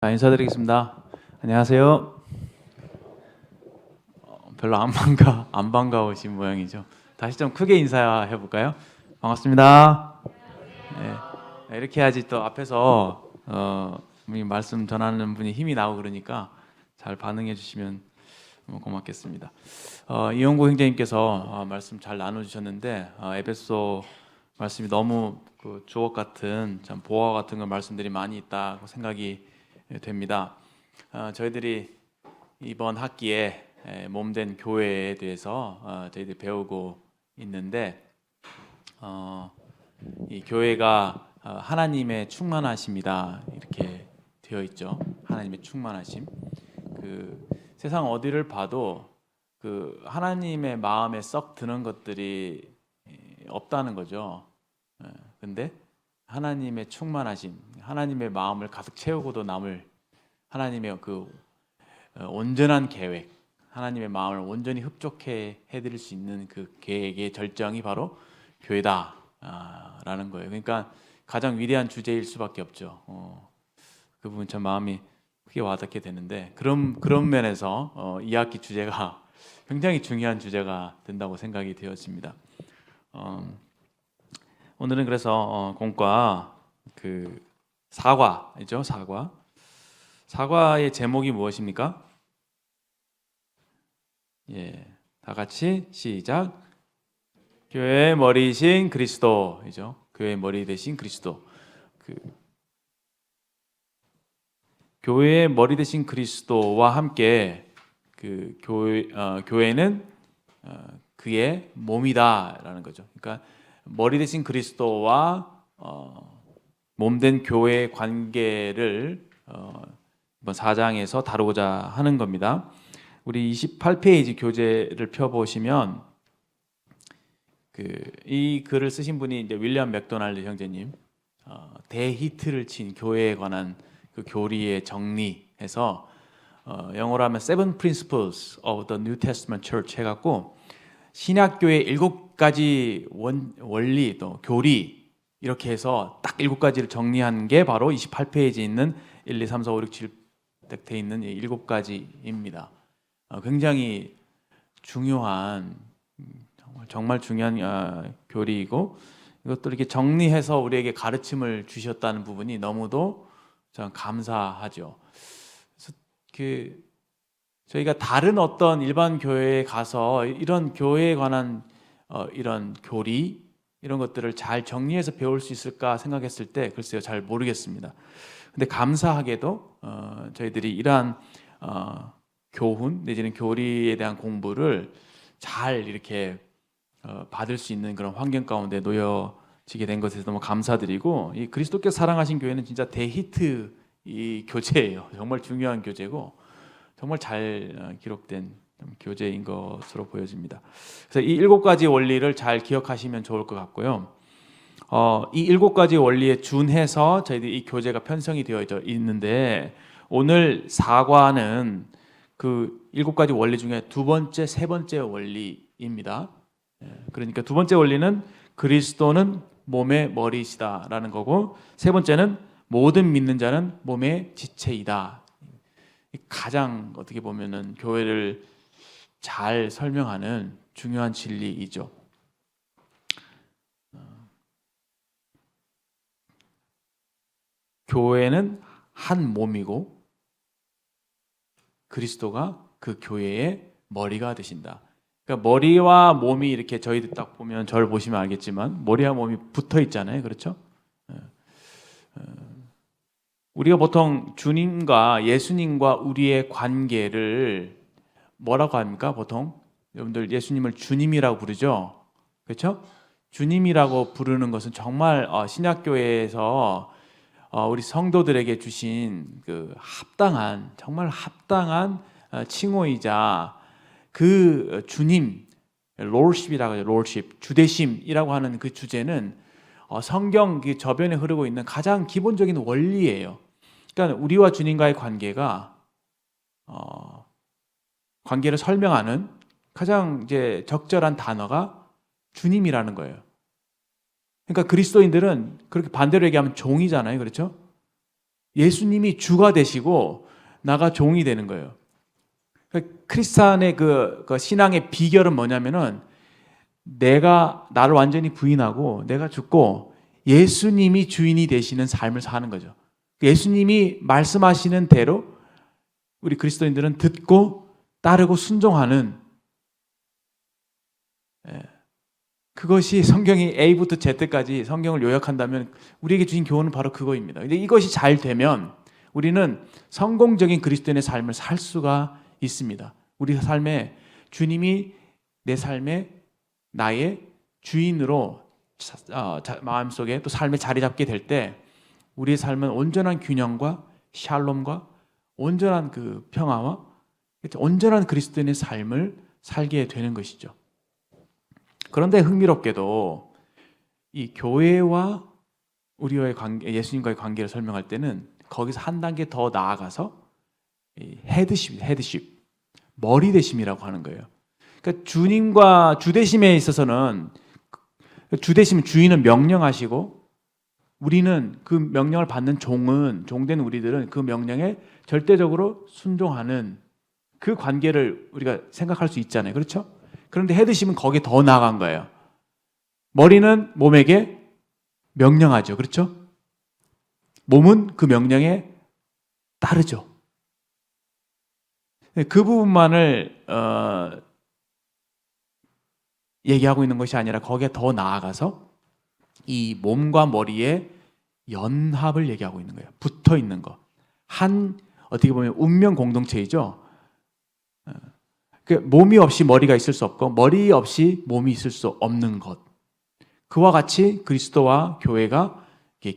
인사드리겠습니다. 안녕하세요. 별로 안 반가우신 모양이죠. 다시 좀 크게 인사해 볼까요? 반갑습니다. 네, 이렇게 해야지 또 앞에서 이 말씀 전하는 분이 힘이 나고 그러니까 잘 반응해 주시면 너무 고맙겠습니다. 이용구 형제님께서 말씀 잘 나눠주셨는데 에베소 말씀이 너무 그 주옥 같은 참 보화 같은 그 말씀들이 많이 있다고 생각이 됩니다. 저희들이 이번 학기에 몸된 교회에 대해서 저희들이 배우고 있는데 이 교회가 하나님의 충만하심이다 이렇게 되어 있죠. 하나님의 충만하심. 그 세상 어디를 봐도 그 하나님의 마음에 썩 드는 것들이 없다는 거죠. 근데 하나님의 충만하심, 하나님의 마음을 가득 채우고도 남을 하나님의 그 온전한 계획, 하나님의 마음을 온전히 흡족해 해드릴 수 있는 그 계획의 절정이 바로 교회다라는 거예요. 그러니까 가장 위대한 주제일 수밖에 없죠. 그 부분 참 마음이 크게 와닿게 되는데 그런 면에서 이 학기 주제가 굉장히 중요한 주제가 된다고 생각이 되었습니다. 오늘은 그래서 공과 그 사과이죠. 사과의 제목이 무엇입니까? 예, 다 같이 시작. 교회의 머리이신 그리스도이죠. 교회의 머리 되신 그리스도. 그 교회의 머리 되신 그리스도와 함께 그 교회는 그의 몸이다라는 거죠. 그러니까 머리 대신 그리스도와 몸된 교회의 관계를 이번 4장에서 다루고자 하는 겁니다. 우리 28페이지 교재를 펴보시면 이 글을 쓰신 분이 이제 윌리엄 맥도날드 형제님, 대히트를 친 교회에 관한 그 교리의 정리해서 영어로 하면 Seven Principles of the New Testament Church 해갖고 신약교의 7가지 원리 또 교리 이렇게 해서 딱 7가지를 정리한 게 바로 28페이지에 있는 1, 2, 3, 4, 5, 6, 7 딱 돼 있는 7가지입니다. 굉장히 중요한 정말 중요한 교리이고 이것도 이렇게 정리해서 우리에게 가르침을 주셨다는 부분이 너무도 참 감사하죠. 그래서 저희가 다른 어떤 일반 교회에 가서 이런 교회에 관한 이런 교리 이런 것들을 잘 정리해서 배울 수 있을까 생각했을 때 글쎄요 잘 모르겠습니다. 근데 감사하게도 저희들이 이러한 교훈 내지는 교리에 대한 공부를 잘 이렇게 받을 수 있는 그런 환경 가운데 놓여지게 된 것에 너무 감사드리고 이 그리스도께 사랑하신 교회는 진짜 대히트 이 교재예요. 정말 중요한 교재고 정말 잘 기록된 교재인 것으로 보여집니다. 그래서 이 7가지 원리를 잘 기억하시면 좋을 것 같고요. 이 7가지 원리에 준해서 저희들이 이 교재가 편성이 되어 있는데 오늘 사과는 그 7가지 원리 중에 두 번째, 세 번째 원리입니다. 그러니까 두 번째 원리는 그리스도는 몸의 머리이시다라는 거고 세 번째는 모든 믿는 자는 몸의 지체이다. 가장 어떻게 보면은 교회를 잘 설명하는 중요한 진리이죠. 교회는 한 몸이고 그리스도가 그 교회의 머리가 되신다. 그러니까 머리와 몸이 이렇게 저희들 딱 보면 저를 보시면 알겠지만 머리와 몸이 붙어 있잖아요. 그렇죠? 우리가 보통 주님과 예수님과 우리의 관계를 뭐라고 합니까? 보통 여러분들 예수님을 주님이라고 부르죠. 그렇죠? 주님이라고 부르는 것은 정말 신약교회에서 우리 성도들에게 주신 그 정말 합당한 칭호이자 그 주님, 롤십이라고 하죠. 롤십, 주대심이라고 하는 그 주제는 성경 저변에 흐르고 있는 가장 기본적인 원리예요. 그러니까 우리와 주님과의 관계를 설명하는 가장 이제 적절한 단어가 주님이라는 거예요. 그러니까 그리스도인들은 그렇게 반대로 얘기하면 종이잖아요, 그렇죠? 예수님이 주가 되시고 나가 종이 되는 거예요. 크리스찬의 그 신앙의 비결은 뭐냐면은 내가 나를 완전히 부인하고 내가 죽고 예수님이 주인이 되시는 삶을 사는 거죠. 예수님이 말씀하시는 대로 우리 그리스도인들은 듣고 따르고 순종하는, 그것이 성경이 A부터 Z까지 성경을 요약한다면 우리에게 주신 교훈은 바로 그거입니다. 근데 이것이 잘 되면 우리는 성공적인 그리스도인의 삶을 살 수가 있습니다. 우리 삶에 주님이 내 삶에 나의 주인으로 마음속에 또 삶에 자리 잡게 될 때 우리의 삶은 온전한 균형과 샬롬과 온전한 그 평화와 온전한 그리스도인의 삶을 살게 되는 것이죠. 그런데 흥미롭게도 이 교회와 우리와의 관계, 예수님과의 관계를 설명할 때는 거기서 한 단계 더 나아가서 헤드십, 머리 대심이라고 하는 거예요. 그러니까 주님과 주대심에 있어서는 주대심, 주인은 명령하시고 우리는 그 명령을 받는 종된 우리들은 그 명령에 절대적으로 순종하는 그 관계를 우리가 생각할 수 있잖아요. 그렇죠? 그런데 헤드십은 거기에 더 나아간 거예요. 머리는 몸에게 명령하죠. 그렇죠? 몸은 그 명령에 따르죠. 그 부분만을 얘기하고 있는 것이 아니라 거기에 더 나아가서 이 몸과 머리의 연합을 얘기하고 있는 거예요. 붙어 있는 것. 어떻게 보면 운명 공동체이죠. 몸이 없이 머리가 있을 수 없고 머리 없이 몸이 있을 수 없는 것. 그와 같이 그리스도와 교회가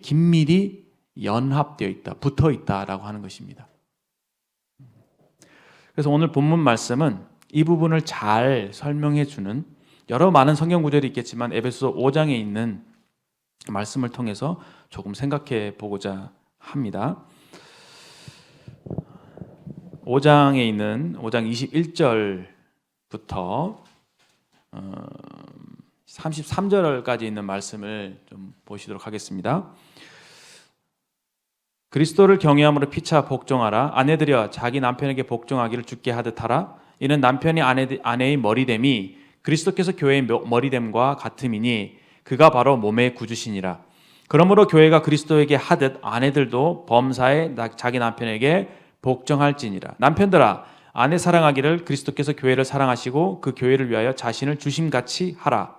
긴밀히 연합되어 있다, 붙어 있다라고 하는 것입니다. 그래서 오늘 본문 말씀은 이 부분을 잘 설명해 주는 여러 많은 성경 구절이 있겠지만 에베소 5장에 있는 말씀을 통해서 조금 생각해 보고자 합니다. 5장에 있는 5장 21절부터 33절까지 있는 말씀을 좀 보시도록 하겠습니다. 그리스도를 경외함으로 피차 복종하라. 아내들이여 자기 남편에게 복종하기를 주께 하듯 하라. 이는 남편이 아내의 머리됨이 그리스도께서 교회의 머리됨과 같음이니 그가 바로 몸의 구주시니라. 그러므로 교회가 그리스도에게 하듯 아내들도 범사에 자기 남편에게 복종할지니라. 남편들아 아내 사랑하기를 그리스도께서 교회를 사랑하시고 그 교회를 위하여 자신을 주심같이 하라.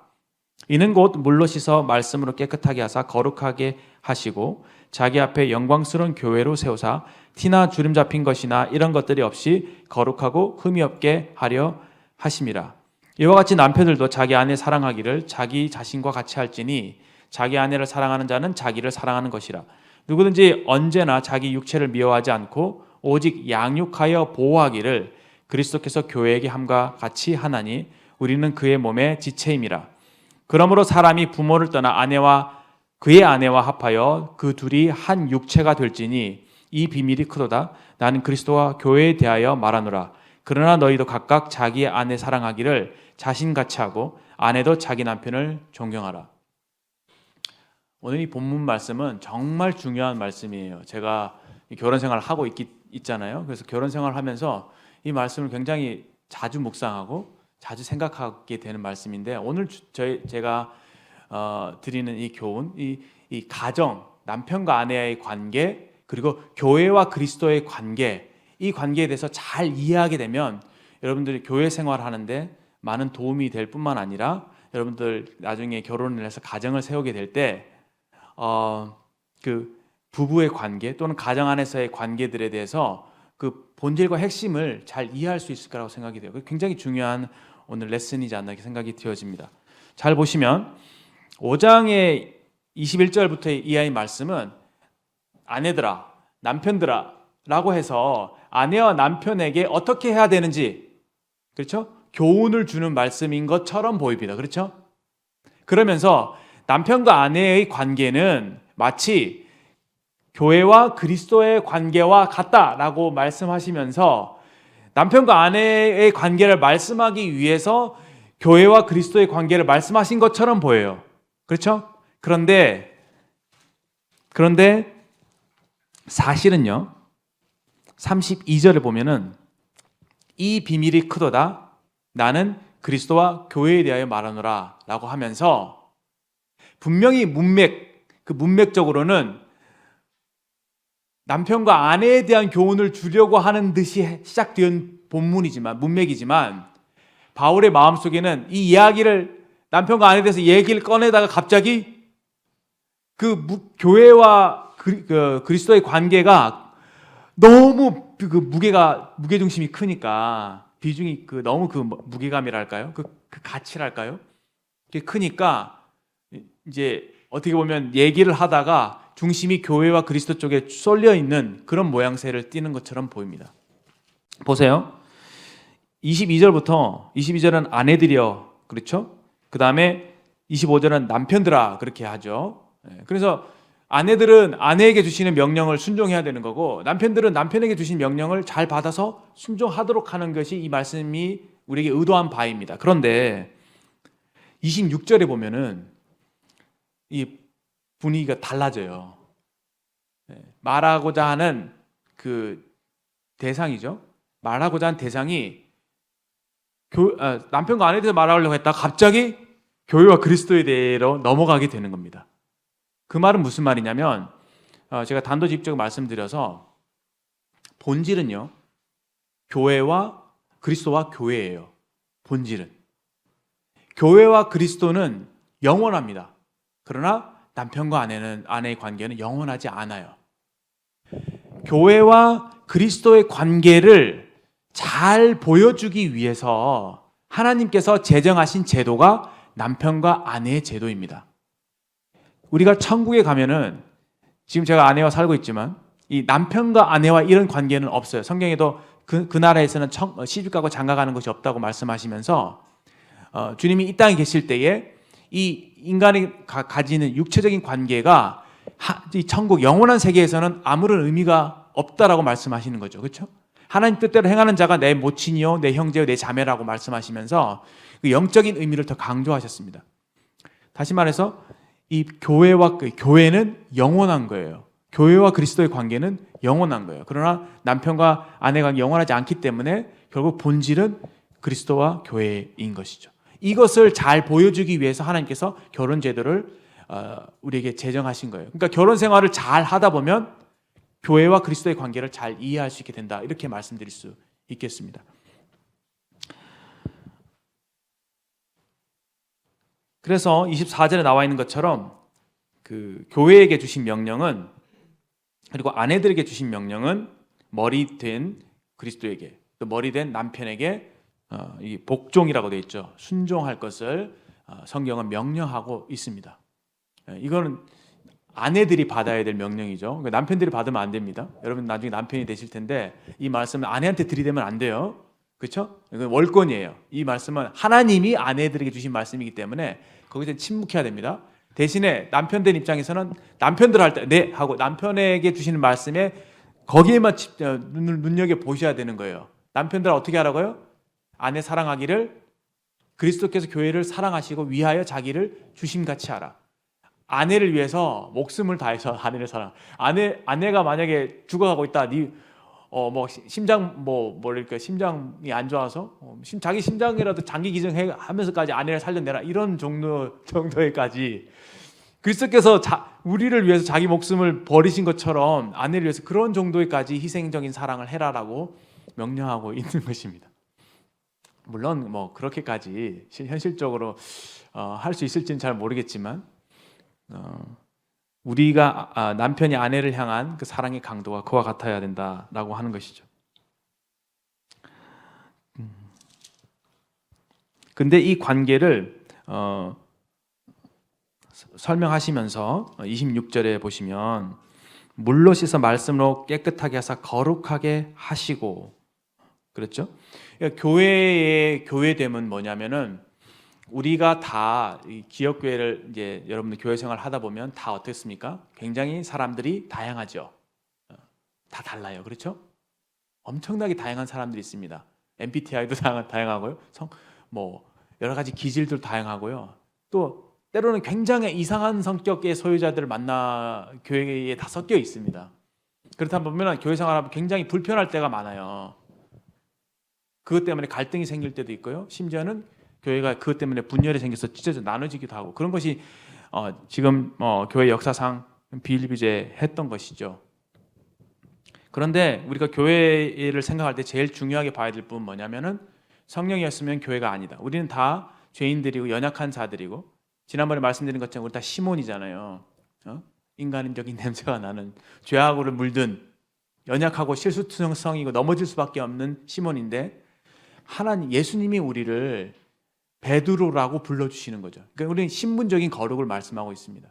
이는 곧 물로 씻어 말씀으로 깨끗하게 하사 거룩하게 하시고 자기 앞에 영광스러운 교회로 세우사 티나 주름 잡힌 것이나 이런 것들이 없이 거룩하고 흠이 없게 하려 하심이라. 이와 같이 남편들도 자기 아내 사랑하기를 자기 자신과 같이 할지니 자기 아내를 사랑하는 자는 자기를 사랑하는 것이라. 누구든지 언제나 자기 육체를 미워하지 않고 오직 양육하여 보호하기를 그리스도께서 교회에게 함과 같이 하나니 우리는 그의 몸의 지체임이라. 그러므로 사람이 부모를 떠나 그의 아내와 합하여 그 둘이 한 육체가 될지니 이 비밀이 크도다. 나는 그리스도와 교회에 대하여 말하노라. 그러나 너희도 각각 자기의 아내 사랑하기를 자신같이 하고 아내도 자기 남편을 존경하라. 오늘 이 본문 말씀은 정말 중요한 말씀이에요. 제가 결혼 생활을 하고 있잖아요. 그래서 결혼 생활을 하면서 이 말씀을 굉장히 자주 묵상하고 자주 생각하게 되는 말씀인데 오늘 제가 드리는 이 교훈, 이 가정, 남편과 아내의 관계, 그리고 교회와 그리스도의 관계, 이 관계에 대해서 잘 이해하게 되면 여러분들이 교회 생활하는데 많은 도움이 될 뿐만 아니라 여러분들 나중에 결혼을 해서 가정을 세우게 될 때 그 부부의 관계 또는 가정 안에서의 관계들에 대해서 그 본질과 핵심을 잘 이해할 수 있을 거라고 생각이 돼요. 굉장히 중요한 오늘 레슨이지 않나 이렇게 생각이 되어집니다. 잘 보시면 5장의 21절부터 이하의 말씀은 아내들아, 남편들아 라고 해서 아내와 남편에게 어떻게 해야 되는지, 그렇죠? 교훈을 주는 말씀인 것처럼 보입니다. 그렇죠? 그러면서 남편과 아내의 관계는 마치 교회와 그리스도의 관계와 같다라고 말씀하시면서 남편과 아내의 관계를 말씀하기 위해서 교회와 그리스도의 관계를 말씀하신 것처럼 보여요. 그렇죠? 그런데 사실은요, 32절에 보면은 이 비밀이 크도다 나는 그리스도와 교회에 대하여 말하노라 라고 하면서 분명히 문맥적으로는 남편과 아내에 대한 교훈을 주려고 하는 듯이 시작된 문맥이지만 바울의 마음속에는 이 이야기를 남편과 아내에 대해서 얘기를 꺼내다가 갑자기 교회와 그리스도의 관계가 너무 무게중심이 크니까 비중이 너무 무게감이랄까요? 그 가치랄까요? 그게 크니까 이제 어떻게 보면 얘기를 하다가 중심이 교회와 그리스도 쪽에 쏠려 있는 그런 모양새를 띠는 것처럼 보입니다. 보세요. 22절은 아내들이여, 그렇죠? 그 다음에 25절은 남편들아, 그렇게 하죠. 그래서 아내들은 아내에게 주시는 명령을 순종해야 되는 거고, 남편들은 남편에게 주신 명령을 잘 받아서 순종하도록 하는 것이 이 말씀이 우리에게 의도한 바입니다. 그런데 26절에 보면은 이 분위기가 달라져요. 말하고자 하는 그 대상이죠. 말하고자 하는 대상이 남편과 아내에 대해서 말하려고 했다가 갑자기 교회와 그리스도에 대해서 넘어가게 되는 겁니다. 그 말은 무슨 말이냐면 제가 단도직입적으로 말씀드려서 본질은요, 교회와 그리스도와 교회예요. 본질은 교회와 그리스도는 영원합니다. 그러나 남편과 아내의 관계는 영원하지 않아요. 교회와 그리스도의 관계를 잘 보여주기 위해서 하나님께서 제정하신 제도가 남편과 아내의 제도입니다. 우리가 천국에 가면은 지금 제가 아내와 살고 있지만 이 남편과 아내와 이런 관계는 없어요. 성경에도 그 나라에서는 시집가고 장가가는 것이 없다고 말씀하시면서 주님이 이 땅에 계실 때에 이 인간이 가지는 육체적인 관계가 이 천국 영원한 세계에서는 아무런 의미가 없다라고 말씀하시는 거죠. 그렇죠? 하나님 뜻대로 행하는 자가 내 모친이요, 내 형제요, 내 자매라고 말씀하시면서 그 영적인 의미를 더 강조하셨습니다. 다시 말해서 이 교회는 영원한 거예요. 교회와 그리스도의 관계는 영원한 거예요. 그러나 남편과 아내 관계 영원하지 않기 때문에 결국 본질은 그리스도와 교회인 것이죠. 이것을 잘 보여주기 위해서 하나님께서 결혼 제도를 우리에게 제정하신 거예요. 그러니까 결혼 생활을 잘 하다 보면 교회와 그리스도의 관계를 잘 이해할 수 있게 된다. 이렇게 말씀드릴 수 있겠습니다. 그래서 24절에 나와 있는 것처럼 그 교회에게 주신 명령은, 그리고 아내들에게 주신 명령은 머리 된 그리스도에게, 또 머리 된 남편에게 이 복종이라고 되어 있죠. 순종할 것을 성경은 명령하고 있습니다. 이거는 아내들이 받아야 될 명령이죠. 그러니까 남편들이 받으면 안 됩니다. 여러분 나중에 남편이 되실 텐데 이 말씀은 아내한테 들이대면 안 돼요. 그렇죠? 이건 월권이에요. 이 말씀은 하나님이 아내들에게 주신 말씀이기 때문에 거기서 침묵해야 됩니다. 대신에 남편된 입장에서는 남편들 할 때 네 하고 남편에게 주시는 말씀에 거기에만 눈여겨 보셔야 되는 거예요. 남편들 어떻게 하라고요? 아내 사랑하기를 그리스도께서 교회를 사랑하시고 위하여 자기를 주심같이 하라. 아내를 위해서 목숨을 다해서 아내를 사랑. 아내가 만약에 죽어가고 있다. 심장이 안 좋아서 자기 심장이라도 장기 기증하면서까지 아내를 살려내라. 이런 정도에까지 그리스도께서 우리를 위해서 자기 목숨을 버리신 것처럼 아내를 위해서 그런 정도에까지 희생적인 사랑을 해라라고 명령하고 있는 것입니다. 물론 그렇게까지 현실적으로 할 수 있을지는 잘 모르겠지만 우리가 남편이 아내를 향한 그 사랑의 강도가 그와 같아야 된다라고 하는 것이죠. 근데 이 관계를 설명하시면서 26절에 보시면 물로 씻어 말씀으로 깨끗하게 하사 거룩하게 하시고, 그렇죠? 그러니까 교회의 교회됨은 뭐냐면은 우리가 다 기업교회를 이제 여러분들 교회 생활 하다 보면 다 어떻습니까? 굉장히 사람들이 다양하죠. 다 달라요. 그렇죠? 엄청나게 다양한 사람들이 있습니다. MBTI도 다양하고요. 여러 가지 기질도 다양하고요. 또 때로는 굉장히 이상한 성격의 소유자들을 만나 교회에 다 섞여 있습니다. 그렇다 보면 교회 생활하면 굉장히 불편할 때가 많아요. 그것 때문에 갈등이 생길 때도 있고요. 심지어는 교회가 그것 때문에 분열이 생겨서 찢어져 나눠지기도 하고 그런 것이 지금 교회 역사상 비일비재했던 것이죠. 그런데 우리가 교회를 생각할 때 제일 중요하게 봐야 될 부분은 뭐냐면은 성령이었으면 교회가 아니다. 우리는 다 죄인들이고 연약한 자들이고 지난번에 말씀드린 것처럼 우리 다 시몬이잖아요. 인간적인 냄새가 나는 죄악으로 물든 연약하고 실수투성이고 넘어질 수밖에 없는 시몬인데 하나님 예수님이 우리를 베드로라고 불러주시는 거죠. 그러니까 우리는 신분적인 거룩을 말씀하고 있습니다.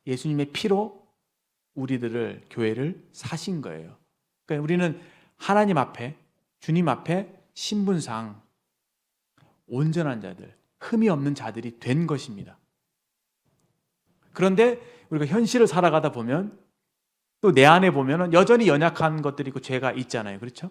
예수님의 피로 우리들을 교회를 사신 거예요. 그러니까 우리는 하나님 앞에 주님 앞에 신분상 온전한 자들, 흠이 없는 자들이 된 것입니다. 그런데 우리가 현실을 살아가다 보면 또 내 안에 보면 여전히 연약한 것들이 있고 죄가 있잖아요. 그렇죠?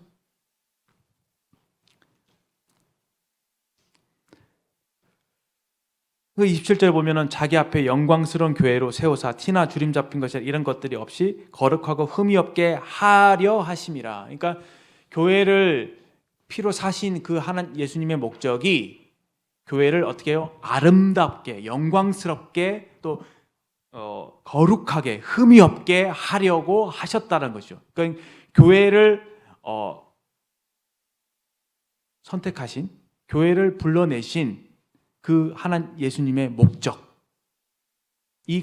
그 27절 보면은 자기 앞에 영광스러운 교회로 세우사 티나 주림 잡힌 것이 이런 것들이 없이 거룩하고 흠이 없게 하려 하심이라. 그러니까 교회를 피로 사신 그 하나님 예수님의 목적이 교회를 어떻게 해요? 아름답게 영광스럽게 또 거룩하게 흠이 없게 하려고 하셨다는 것이죠. 그러니까 교회를 선택하신 교회를 불러내신 그 하나님 예수님의 목적이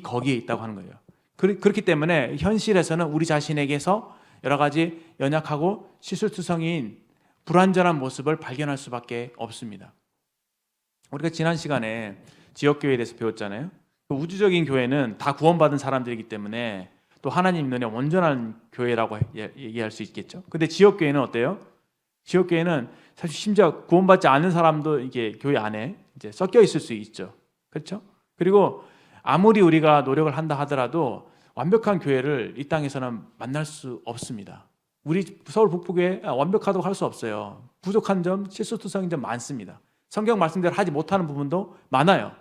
거기에 있다고 하는 거예요. 그렇기 때문에 현실에서는 우리 자신에게서 여러 가지 연약하고 실수투성이인 불완전한 모습을 발견할 수밖에 없습니다. 우리가 지난 시간에 지역교회에 대해서 배웠잖아요. 우주적인 교회는 다 구원받은 사람들이기 때문에 또 하나님 눈에 온전한 교회라고 얘기할 수 있겠죠. 근데 지역교회는 어때요? 지역교회는 사실 심지어 구원받지 않은 사람도 이게 교회 안에 이제 섞여 있을 수 있죠. 그렇죠? 그리고 아무리 우리가 노력을 한다 하더라도 완벽한 교회를 이 땅에서는 만날 수 없습니다. 우리 서울 북부교회 완벽하다고 할 수 없어요. 부족한 점, 실수투성인 점 많습니다. 성경 말씀대로 하지 못하는 부분도 많아요.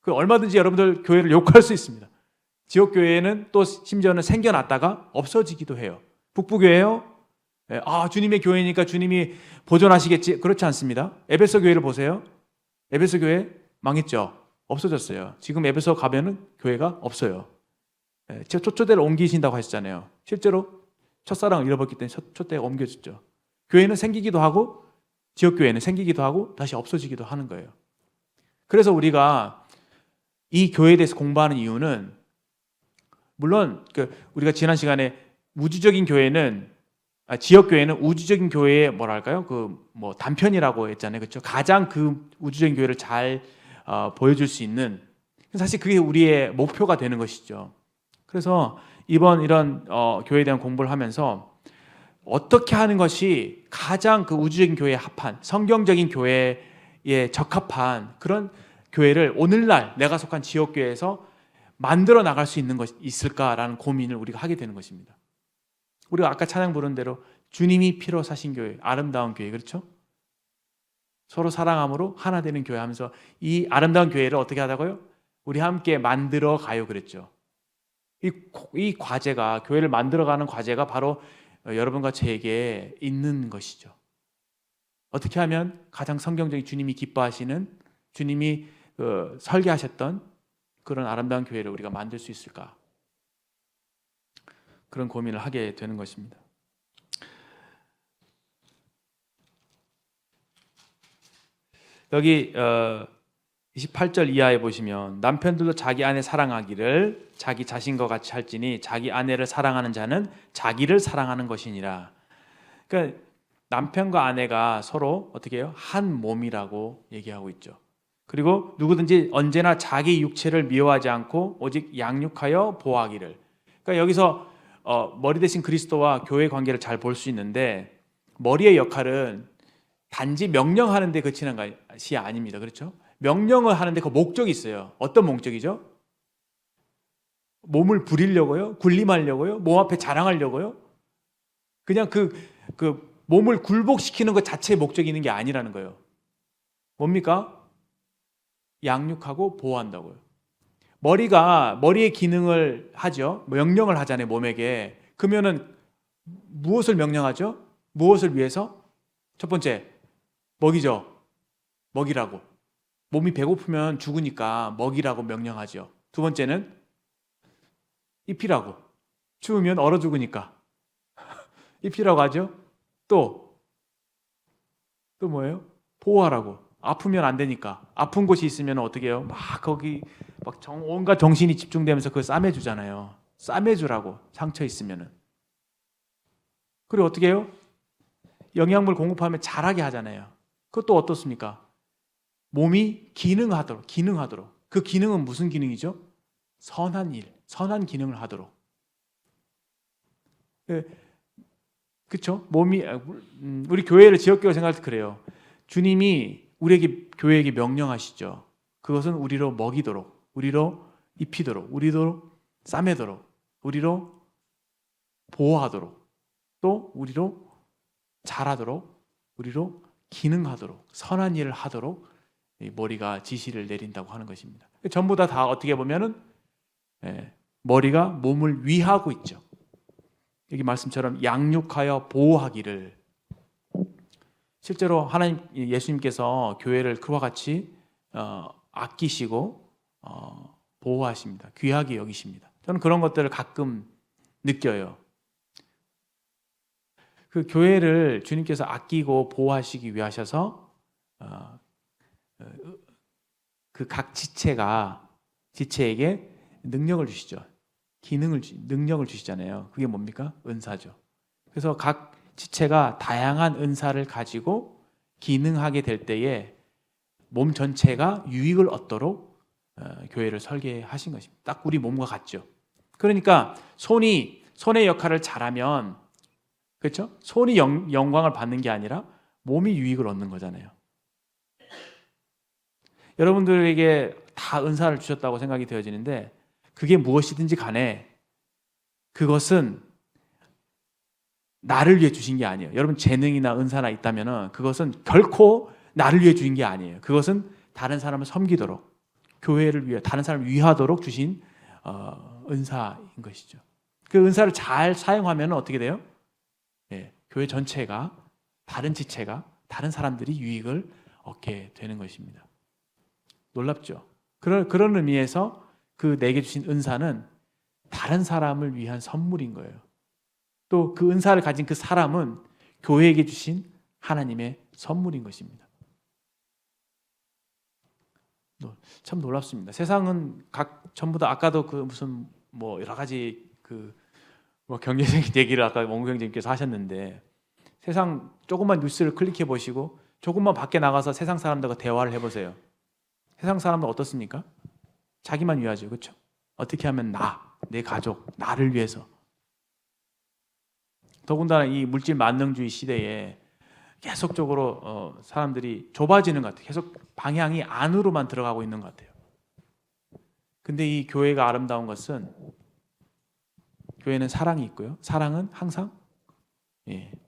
그 얼마든지 여러분들 교회를 욕할 수 있습니다. 지역교회는 또 심지어는 생겨났다가 없어지기도 해요. 북부교회요? 주님의 교회니까 주님이 보존하시겠지. 그렇지 않습니다. 에베소 교회를 보세요. 에베소 교회 망했죠. 없어졌어요. 지금 에베소 가면은 교회가 없어요. 초대를 옮기신다고 하셨잖아요. 실제로 첫사랑을 잃어버렸기 때문에 초대가 옮겨졌죠. 교회는 생기기도 하고 지역교회는 생기기도 하고 다시 없어지기도 하는 거예요. 그래서 우리가 이 교회에 대해서 공부하는 이유는 물론 우리가 지난 시간에 우주적인 교회는 지역교회는 우주적인 교회의 뭐랄까요? 단편이라고 했잖아요. 그렇죠? 가장 그 우주적인 교회를 잘 보여줄 수 있는 사실 그게 우리의 목표가 되는 것이죠. 그래서 이번 이런 교회에 대한 공부를 하면서 어떻게 하는 것이 가장 그 우주적인 교회에 합한 성경적인 교회에 적합한 그런 교회를 오늘날 내가 속한 지역교회에서 만들어 나갈 수 있는 것이 있을까라는 고민을 우리가 하게 되는 것입니다. 우리가 아까 찬양 부른 대로 주님이 피로 사신 교회, 아름다운 교회, 그렇죠? 서로 사랑함으로 하나 되는 교회 하면서 이 아름다운 교회를 어떻게 하다고요? 우리 함께 만들어 가요 그랬죠. 이 과제가 교회를 만들어가는 과제가 바로 여러분과 저에게 있는 것이죠. 어떻게 하면 가장 성경적인 주님이 기뻐하시는 주님이 설계하셨던 그런 아름다운 교회를 우리가 만들 수 있을까? 그런 고민을 하게 되는 것입니다. 여기 28절 이하에 보시면 남편들도 자기 아내 사랑하기를 자기 자신과 같이 할지니 자기 아내를 사랑하는 자는 자기를 사랑하는 것이니라. 그러니까 남편과 아내가 서로 어떻게 해요? 한 몸이라고 얘기하고 있죠. 그리고 누구든지 언제나 자기 육체를 미워하지 않고 오직 양육하여 보호하기를. 그러니까 여기서 머리 대신 그리스도와 교회 관계를 잘 볼 수 있는데 머리의 역할은 단지 명령하는 데 그치는 것이 아닙니다. 그렇죠? 명령을 하는데 그 목적이 있어요. 어떤 목적이죠? 몸을 부리려고요? 군림하려고요? 몸 앞에 자랑하려고요? 그냥 그 몸을 굴복시키는 것 자체의 목적이 있는 게 아니라는 거예요. 뭡니까? 양육하고 보호한다고요. 머리가 머리의 기능을 하죠. 명령을 하잖아요, 몸에게. 그러면은 무엇을 명령하죠? 무엇을 위해서? 첫 번째, 먹이죠. 먹이라고. 몸이 배고프면 죽으니까 먹이라고 명령하죠. 두 번째는 입히라고. 추우면 얼어 죽으니까 입히라고 하죠. 또 뭐예요? 보호하라고. 아프면 안 되니까. 아픈 곳이 있으면 어떻게 해요? 막 거기 막 온갖 정신이 집중되면서 그걸 싸매주잖아요. 싸매주라고. 상처 있으면은. 그리고 어떻게 해요? 영양물 공급하면 잘하게 하잖아요. 그것도 어떻습니까? 몸이 기능하도록. 그 기능은 무슨 기능이죠? 선한 일, 선한 기능을 하도록. 그렇죠? 몸이 우리 교회를 지역교회 생각할 때 그래요. 주님이 우리에게 교회에게 명령하시죠. 그것은 우리로 먹이도록, 우리로 입히도록, 우리로 싸매도록, 우리로 보호하도록, 또 우리로 잘하도록, 우리로 기능하도록, 선한 일을 하도록 머리가 지시를 내린다고 하는 것입니다. 전부 다 어떻게 보면은 머리가 몸을 위하고 있죠. 여기 말씀처럼 양육하여 보호하기를. 실제로 하나님 예수님께서 교회를 그와 같이 아끼시고 보호하십니다. 귀하게 여기십니다. 저는 그런 것들을 가끔 느껴요. 그 교회를 주님께서 아끼고 보호하시기 위하셔서 그 각 지체에게 능력을 주시죠. 능력을 주시잖아요. 그게 뭡니까? 은사죠. 그래서 각 지체가 다양한 은사를 가지고 기능하게 될 때에 몸 전체가 유익을 얻도록 교회를 설계하신 것입니다. 딱 우리 몸과 같죠. 그러니까 손의 역할을 잘하면, 그렇죠? 손이 영광을 받는 게 아니라 몸이 유익을 얻는 거잖아요. 여러분들에게 다 은사를 주셨다고 생각이 되어지는데 그게 무엇이든지 간에 그것은 나를 위해 주신 게 아니에요. 여러분 재능이나 은사나 있다면 그것은 결코 나를 위해 주신 게 아니에요. 그것은 다른 사람을 섬기도록, 교회를 위해 다른 사람을 위하도록 주신 은사인 것이죠. 그 은사를 잘 사용하면 어떻게 돼요? 교회 전체가, 다른 지체가, 다른 사람들이 유익을 얻게 되는 것입니다. 놀랍죠? 그런 의미에서 그 내게 주신 은사는 다른 사람을 위한 선물인 거예요. 또 그 은사를 가진 그 사람은 교회에게 주신 하나님의 선물인 것입니다. 참 놀랍습니다. 세상은 전부 다 아까도 그 무슨 여러 가지 경제적인 얘기를 아까 원구 형제님께서 하셨는데 세상 조금만 뉴스를 클릭해 보시고 조금만 밖에 나가서 세상 사람들과 대화를 해보세요. 세상 사람들 어떻습니까? 자기만 위하죠. 그렇죠? 어떻게 하면 내 가족, 나를 위해서. 더군다나 이 물질 만능주의 시대에 계속적으로 사람들이 좁아지는 것 같아요. 계속 방향이 안으로만 들어가고 있는 것 같아요. 근데 이 교회가 아름다운 것은 교회는 사랑이 있고요. 사랑은 항상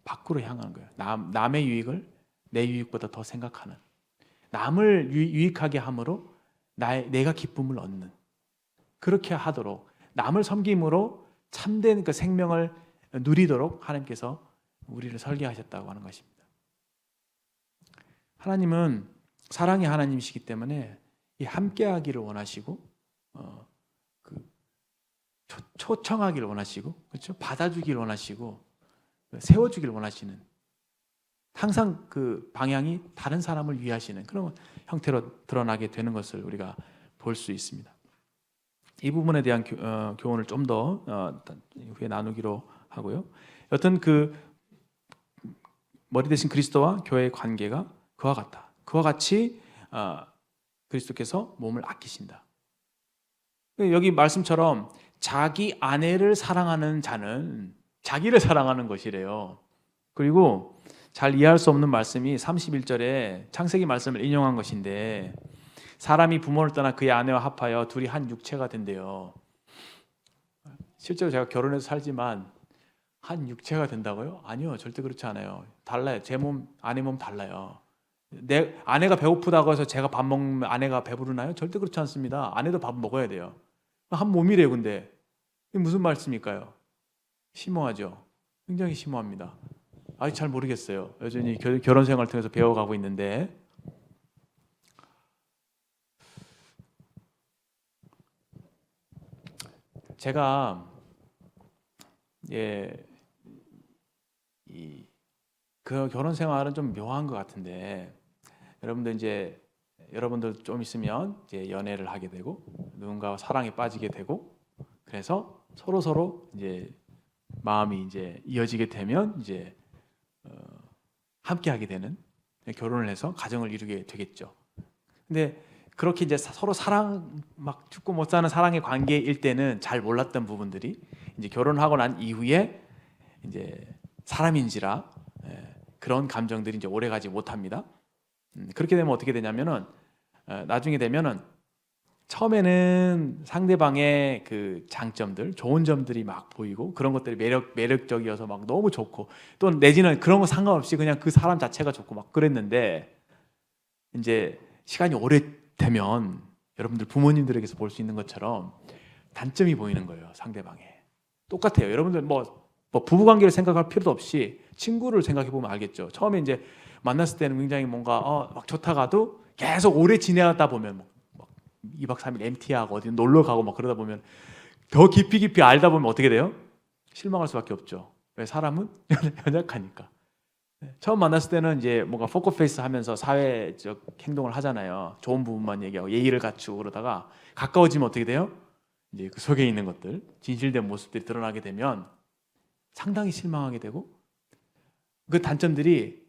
밖으로 향하는 거예요. 남의 유익을 내 유익보다 더 생각하는, 남을 유익하게 함으로 내가 기쁨을 얻는, 그렇게 하도록 남을 섬김으로 참된 그 생명을 누리도록 하나님께서 우리를 설계하셨다고 하는 것입니다. 하나님은 사랑의 하나님이시기 때문에 이 함께하기를 원하시고 초청하기를 원하시고, 그렇죠? 받아주기를 원하시고 세워주기를 원하시는, 항상 그 방향이 다른 사람을 위하시는 그런 형태로 드러나게 되는 것을 우리가 볼 수 있습니다. 이 부분에 대한 교훈을 좀 더 후에 나누기로 하고요. 여튼 그 머리 대신 그리스도와 교회의 관계가 그와 같다. 그와 같이 그리스도께서 몸을 아끼신다. 여기 말씀처럼 자기 아내를 사랑하는 자는 자기를 사랑하는 것이래요. 그리고 잘 이해할 수 없는 말씀이 31절에 창세기 말씀을 인용한 것인데, 사람이 부모를 떠나 그의 아내와 합하여 둘이 한 육체가 된대요. 실제로 제가 결혼해서 살지만 한 육체가 된다고요? 아니요, 절대 그렇지 않아요. 달라요. 제 몸, 아내 몸 달라요. 내 아내가 배고프다고 해서 제가 밥 먹으면 아내가 배부르나요? 절대 그렇지 않습니다. 아내도 밥 먹어야 돼요. 한 몸이래요. 근데 이게 무슨 말씀일까요? 심오하죠. 굉장히 심오합니다. 아직 잘 모르겠어요. 여전히 결혼 생활을 통해서 배워가고 있는데 제가 예, 그 결혼 생활은 좀 묘한 것 같은데 여러분들 좀 있으면 이제 연애를 하게 되고 누군가와 사랑에 빠지게 되고 그래서 서로 이제 마음이 이제 이어지게 되면 이제 함께 하게 되는 결혼을 해서 가정을 이루게 되겠죠. 근데 그렇게 이제 서로 사랑 막 죽고 못 사는 사랑의 관계일 때는 잘 몰랐던 부분들이 이제 결혼하고 난 이후에 이제 사람인지라 그런 감정들이 이제 오래 가지 못합니다. 그렇게 되면 어떻게 되냐면은 나중에 되면은 처음에는 상대방의 그 장점들, 좋은 점들이 막 보이고 그런 것들이 매력적이어서 막 너무 좋고 또 내지는 그런 거 상관없이 그냥 그 사람 자체가 좋고 막 그랬는데 이제 시간이 오래 되면 여러분들 부모님들에게서 볼 수 있는 것처럼 단점이 보이는 거예요, 상대방에. 똑같아요. 여러분들 뭐 부부관계를 생각할 필요도 없이 친구를 생각해 보면 알겠죠. 처음에 이제 만났을 때는 굉장히 뭔가 막 좋다가도 계속 오래 지내다 보면 막 2박 3일 MT하고 어디 놀러 가고 막 그러다 보면 더 깊이 알다 보면 어떻게 돼요? 실망할 수밖에 없죠. 왜? 사람은 연약하니까. 처음 만났을 때는 이제 뭔가 포커페이스 하면서 사회적 행동을 하잖아요. 좋은 부분만 얘기하고 예의를 갖추고 그러다가 가까워지면 어떻게 돼요? 이제 그 속에 있는 것들, 진실된 모습들이 드러나게 되면 상당히 실망하게 되고 그 단점들이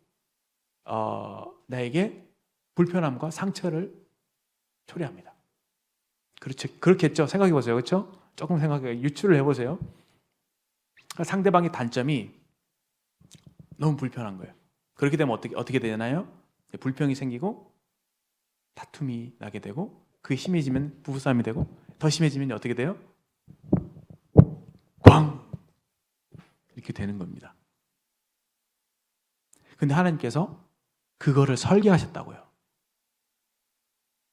나에게 불편함과 상처를 초래합니다. 그렇죠, 그렇겠죠. 생각해 보세요, 그렇죠? 조금 유추를 해보세요. 상대방의 단점이 너무 불편한 거예요. 그렇게 되면 어떻게 되나요? 불평이 생기고 다툼이 나게 되고 그게 심해지면 부부싸움이 되고 더 심해지면 어떻게 돼요? 꽝! 이렇게 되는 겁니다. 근데 하나님께서 그거를 설계하셨다고요.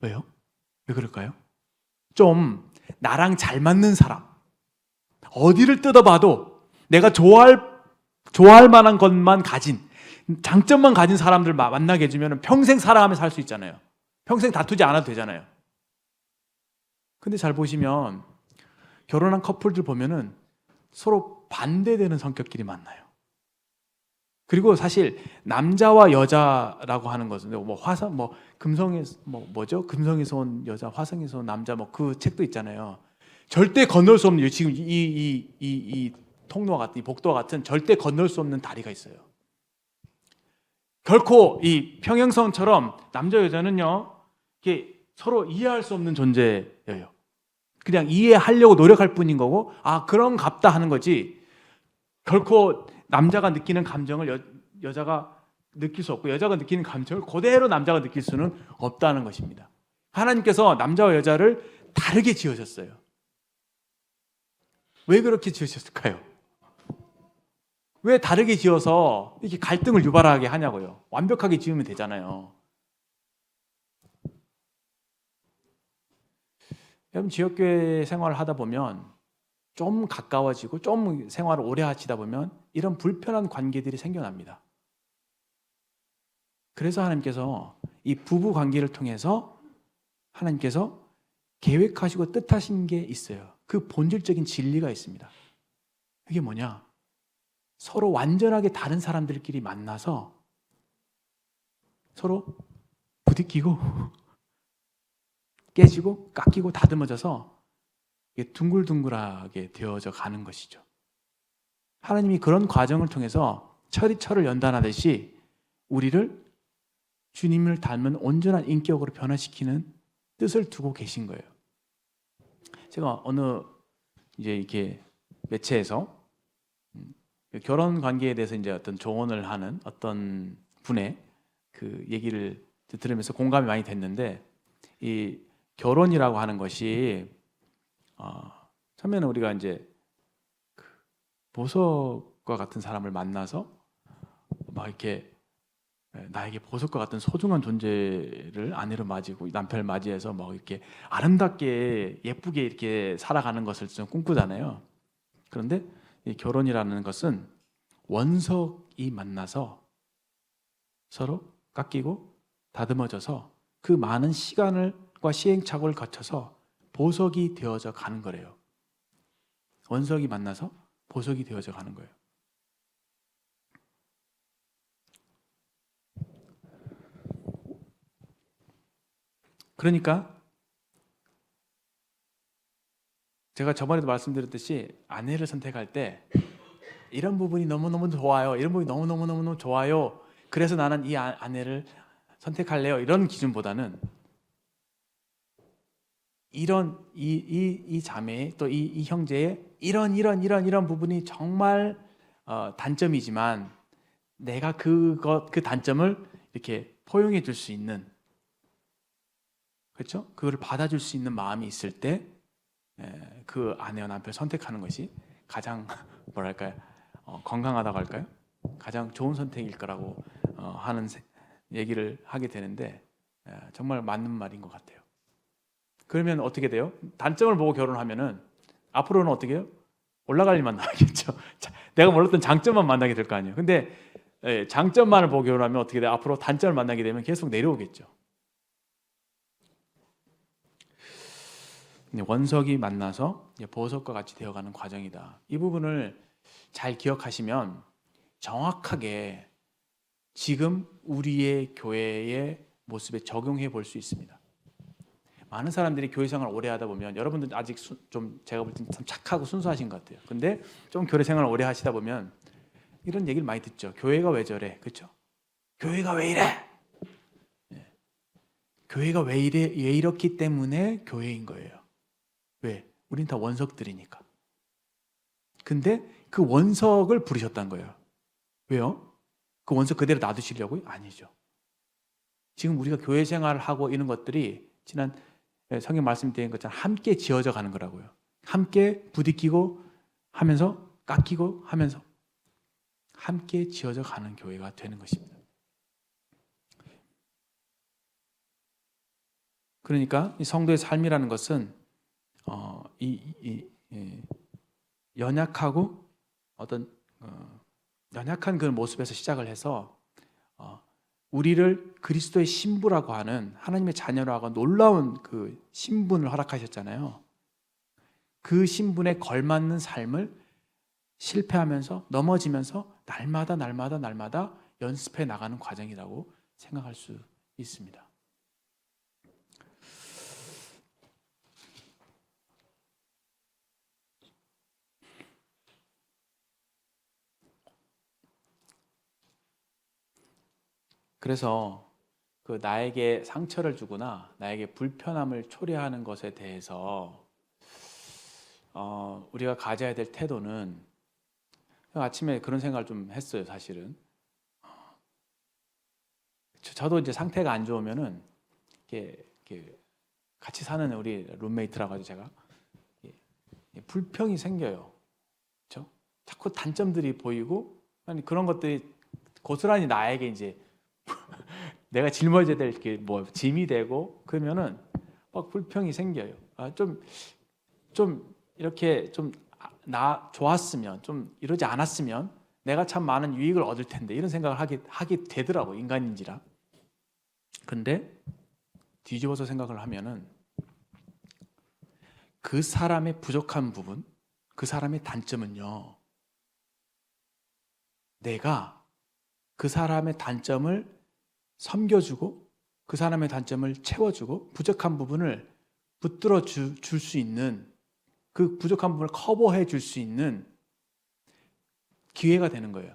왜요? 왜 그럴까요? 좀 나랑 잘 맞는 사람, 어디를 뜯어봐도 내가 좋아할 만한 것만 가진, 장점만 가진 사람들 만나게 해주면 평생 살아가며 살 수 있잖아요. 평생 다투지 않아도 되잖아요. 근데 잘 보시면 결혼한 커플들 보면은 서로 반대되는 성격끼리 만나요. 그리고 사실 남자와 여자라고 하는 것은 금성에서 온 여자, 화성에서 온 남자 그 책도 있잖아요. 절대 건널 수 없는 지금 이 통로와 같은 이 복도와 같은 절대 건널 수 없는 다리가 있어요. 결코 이 평행선처럼 남자 여자는요 이게 서로 이해할 수 없는 존재예요. 그냥 이해하려고 노력할 뿐인 거고 그런갑다 하는 거지 결코 남자가 느끼는 감정을 여자가 느낄 수 없고 여자가 느끼는 감정을 그대로 남자가 느낄 수는 없다는 것입니다. 하나님께서 남자와 여자를 다르게 지으셨어요. 왜 그렇게 지으셨을까요? 왜 다르게 지어서 이렇게 갈등을 유발하게 하냐고요. 완벽하게 지으면 되잖아요. 여러분 지역교회 생활을 하다 보면 좀 가까워지고 좀 생활을 오래 하시다 보면 이런 불편한 관계들이 생겨납니다. 그래서 하나님께서 이 부부 관계를 통해서 하나님께서 계획하시고 뜻하신 게 있어요. 그 본질적인 진리가 있습니다. 그게 뭐냐? 서로 완전하게 다른 사람들끼리 만나서 서로 부딪히고 깨지고 깎이고 다듬어져서 둥글둥글하게 되어져 가는 것이죠. 하나님이 그런 과정을 통해서 철을 연단하듯이 우리를 주님을 닮은 온전한 인격으로 변화시키는 뜻을 두고 계신 거예요. 제가 어느 이제 이렇게 매체에서 결혼 관계에 대해서 이제 어떤 조언을 하는 어떤 분의 그 얘기를 들으면서 공감이 많이 됐는데 이 결혼이라고 하는 것이 처음에는 우리가 이제 보석과 같은 사람을 만나서 막 이렇게 나에게 보석과 같은 소중한 존재를 아내로 맞이고 남편을 맞이해서 막 이렇게 아름답게 예쁘게 이렇게 살아가는 것을 좀 꿈꾸잖아요. 그런데 이 결혼이라는 것은 원석이 만나서 서로 깎이고 다듬어져서 그 많은 시간과 시행착오를 거쳐서 보석이 되어져 가는 거래요. 원석이 만나서 보석이 되어져 가는 거예요. 그러니까 제가 저번에도 말씀드렸듯이 아내를 선택할 때 이런 부분이 너무너무 좋아요. 이런 부분이 너무너무 좋아요. 그래서 나는 이 아내를 선택할래요. 이런 기준보다는 이런 이 자매의 또 이 형제의 이런 부분이 정말 단점이지만 내가 그 단점을 이렇게 포용해 줄 수 있는, 그렇죠? 그거를 받아줄 수 있는 마음이 있을 때 그 아내와 남편을 선택하는 것이 가장 뭐랄까요? 건강하다고 할까요? 가장 좋은 선택일 거라고 하는 얘기를 하게 되는데 정말 맞는 말인 것 같아요. 그러면 어떻게 돼요? 단점을 보고 결혼하면은 앞으로는 어떻게 해요? 올라갈 일만 나겠죠. 내가 몰랐던 장점만 만나게 될 거 아니에요. 근데 장점만을 보고 결혼하면 어떻게 돼요? 앞으로 단점을 만나게 되면 계속 내려오겠죠. 원석이 만나서 보석과 같이 되어가는 과정이다. 이 부분을 잘 기억하시면 정확하게 지금 우리의 교회의 모습에 적용해 볼 수 있습니다. 많은 사람들이 교회 생활을 오래 하다 보면 여러분들 아직 좀 제가 볼 때는 참 착하고 순수하신 것 같아요. 근데 좀 교회 생활을 오래 하시다 보면 이런 얘기를 많이 듣죠. 교회가 왜 저래? 그렇죠? 교회가 왜 이래? 교회가 왜 이래? 왜 이렇기 때문에 교회인 거예요. 왜? 우린 다 원석들이니까. 근데 그 원석을 부르셨다는 거예요. 왜요? 그 원석 그대로 놔두시려고요? 아니죠. 지금 우리가 교회 생활을 하고 이런 것들이 지난 성경 말씀드린 것처럼 함께 지어져 가는 거라고요. 함께 부딪히고 하면서 깎이고 하면서 함께 지어져 가는 교회가 되는 것입니다. 그러니까 이 성도의 삶이라는 것은 연약하고 어떤 연약한 그 모습에서 시작을 해서 우리를 그리스도의 신부라고 하는 하나님의 자녀라고 놀라운 그 신분을 허락하셨잖아요. 그 신분에 걸맞는 삶을 실패하면서 넘어지면서 날마다 연습해 나가는 과정이라고 생각할 수 있습니다. 그래서 그 나에게 상처를 주거나 나에게 불편함을 초래하는 것에 대해서 우리가 가져야 될 태도는, 아침에 그런 생각을 좀 했어요. 사실은 저도 이제 상태가 안 좋으면은 이렇게 같이 사는 우리 룸메이트라고 하죠. 제가 불평이 생겨요. 그렇죠? 자꾸 단점들이 보이고, 아니 그런 것들이 고스란히 나에게 이제 내가 짊어져야 될 게 뭐 짐이 되고 그러면은 막 불평이 생겨요. 좀 이렇게 좀 나 좋았으면, 좀 이러지 않았으면 내가 참 많은 유익을 얻을 텐데, 이런 생각을 하게 되더라고, 인간인지라. 근데 뒤집어서 생각을 하면은 그 사람의 부족한 부분, 그 사람의 단점은요, 내가 그 사람의 단점을 섬겨주고 그 사람의 단점을 채워주고 부족한 부분을 붙들어 줄 수 있는, 그 부족한 부분을 커버해 줄 수 있는 기회가 되는 거예요.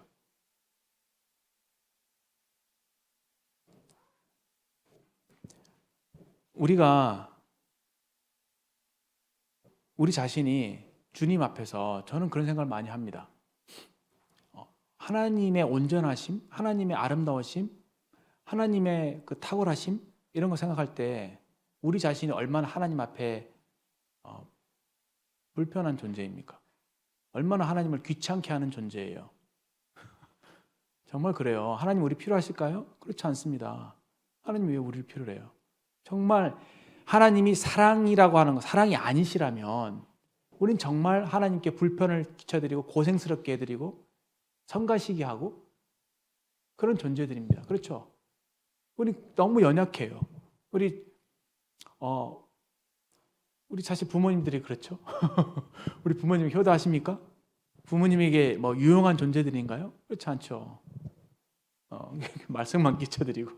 우리 자신이 주님 앞에서, 저는 그런 생각을 많이 합니다. 하나님의 온전하심, 하나님의 아름다우심, 하나님의 그 탁월하심, 이런 거 생각할 때 우리 자신이 얼마나 하나님 앞에 불편한 존재입니까? 얼마나 하나님을 귀찮게 하는 존재예요. 정말 그래요. 하나님 우리 필요하실까요? 그렇지 않습니다. 하나님 왜 우리를 필요해요? 정말 하나님이 사랑이라고 하는 거, 사랑이 아니시라면 우린 정말 하나님께 불편을 끼쳐드리고 고생스럽게 해드리고 성가시게 하고 그런 존재들입니다. 그렇죠? 우리 너무 연약해요. 우리 사실 부모님들이 그렇죠? 우리 부모님 효도하십니까? 부모님에게 뭐 유용한 존재들인가요? 그렇지 않죠. 말썽만 끼쳐드리고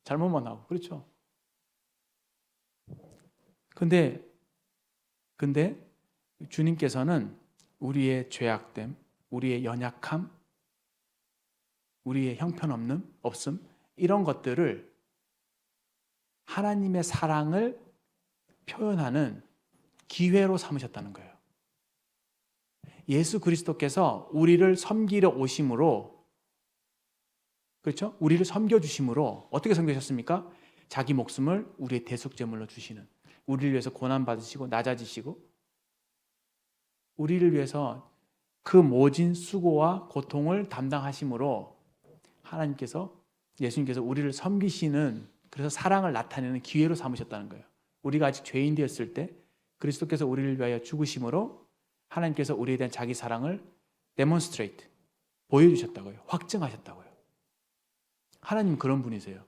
잘못만 하고 그렇죠. 근데 주님께서는 우리의 죄악됨, 우리의 연약함, 우리의 없음 이런 것들을 하나님의 사랑을 표현하는 기회로 삼으셨다는 거예요. 예수 그리스도께서 우리를 섬기러 오심으로, 그렇죠? 우리를 섬겨주심으로 어떻게 섬기셨습니까? 자기 목숨을 우리의 대속제물로 주시는, 우리를 위해서 고난받으시고 낮아지시고 우리를 위해서 그 모진 수고와 고통을 담당하심으로 예수님께서 우리를 섬기시는, 그래서 사랑을 나타내는 기회로 삼으셨다는 거예요. 우리가 아직 죄인 되었을 때 그리스도께서 우리를 위하여 죽으심으로 하나님께서 우리에 대한 자기 사랑을 demonstrate, 보여주셨다고요. 확증하셨다고요. 하나님은 그런 분이세요.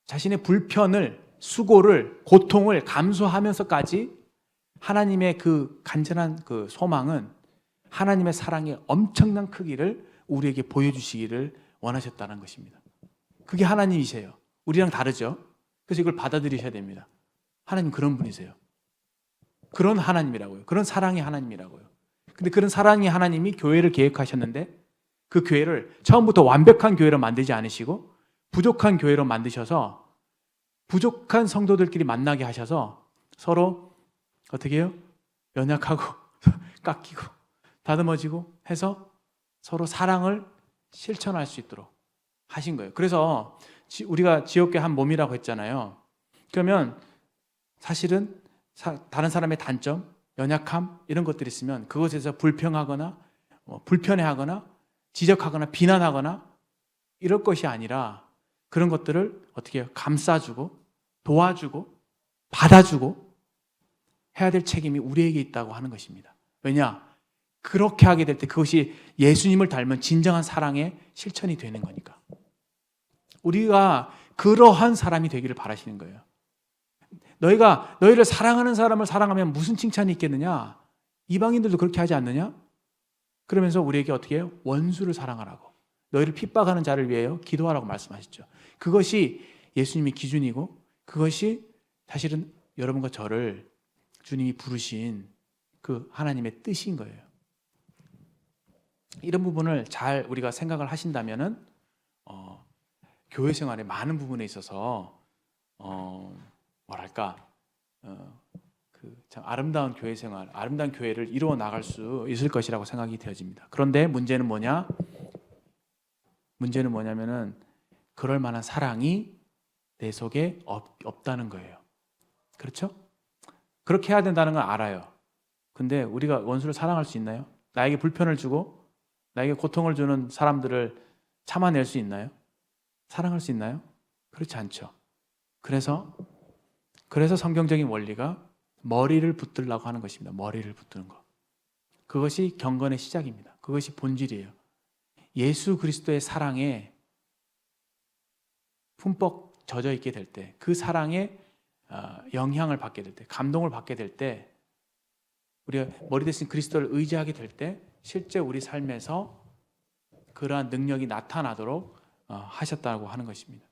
자신의 불편을, 수고를, 고통을 감수하면서까지 하나님의 그 간절한 그 소망은 하나님의 사랑의 엄청난 크기를 우리에게 보여주시기를 원하셨다는 것입니다. 그게 하나님이세요. 우리랑 다르죠? 그래서 이걸 받아들이셔야 됩니다. 하나님 그런 분이세요. 그런 하나님이라고요. 그런 사랑의 하나님이라고요. 근데 그런 사랑의 하나님이 교회를 계획하셨는데 그 교회를 처음부터 완벽한 교회로 만들지 않으시고 부족한 교회로 만드셔서 부족한 성도들끼리 만나게 하셔서 서로 어떻게 해요? 연약하고 깎이고 다듬어지고 해서 서로 사랑을 실천할 수 있도록 하신 거예요. 그래서 우리가 지옥계 한 몸이라고 했잖아요. 그러면 사실은 다른 사람의 단점, 연약함 이런 것들이 있으면 그것에서 불평하거나 불편해하거나 지적하거나 비난하거나 이럴 것이 아니라 그런 것들을 어떻게 해요? 감싸주고 도와주고 받아주고 해야 될 책임이 우리에게 있다고 하는 것입니다. 왜냐? 그렇게 하게 될 때 그것이 예수님을 닮은 진정한 사랑의 실천이 되는 거니까. 우리가 그러한 사람이 되기를 바라시는 거예요. 너희를 사랑하는 사람을 사랑하면 무슨 칭찬이 있겠느냐? 이방인들도 그렇게 하지 않느냐? 그러면서 우리에게 어떻게 해요? 원수를 사랑하라고. 너희를 핍박하는 자를 위하여 기도하라고 말씀하셨죠. 그것이 예수님의 기준이고 그것이 사실은 여러분과 저를 주님이 부르신 그 하나님의 뜻인 거예요. 이런 부분을 잘 우리가 생각을 하신다면은 교회 생활의 많은 부분에 있어서 참 아름다운 교회 생활, 아름다운 교회를 이루어 나갈 수 있을 것이라고 생각이 되어집니다. 그런데 문제는 뭐냐면은 그럴 만한 사랑이 내 속에 없다는 거예요. 그렇죠? 그렇게 해야 된다는 걸 알아요. 근데 우리가 원수를 사랑할 수 있나요? 나에게 불편을 주고 나에게 고통을 주는 사람들을 참아낼 수 있나요? 사랑할 수 있나요? 그렇지 않죠. 그래서 성경적인 원리가 머리를 붙들라고 하는 것입니다. 머리를 붙드는 것. 그것이 경건의 시작입니다. 그것이 본질이에요. 예수 그리스도의 사랑에 품뻑 젖어 있게 될 때, 그 사랑에 영향을 받게 될 때, 감동을 받게 될 때, 우리가 머리 대신 그리스도를 의지하게 될 때 실제 우리 삶에서 그러한 능력이 나타나도록 하셨다고 하는 것입니다.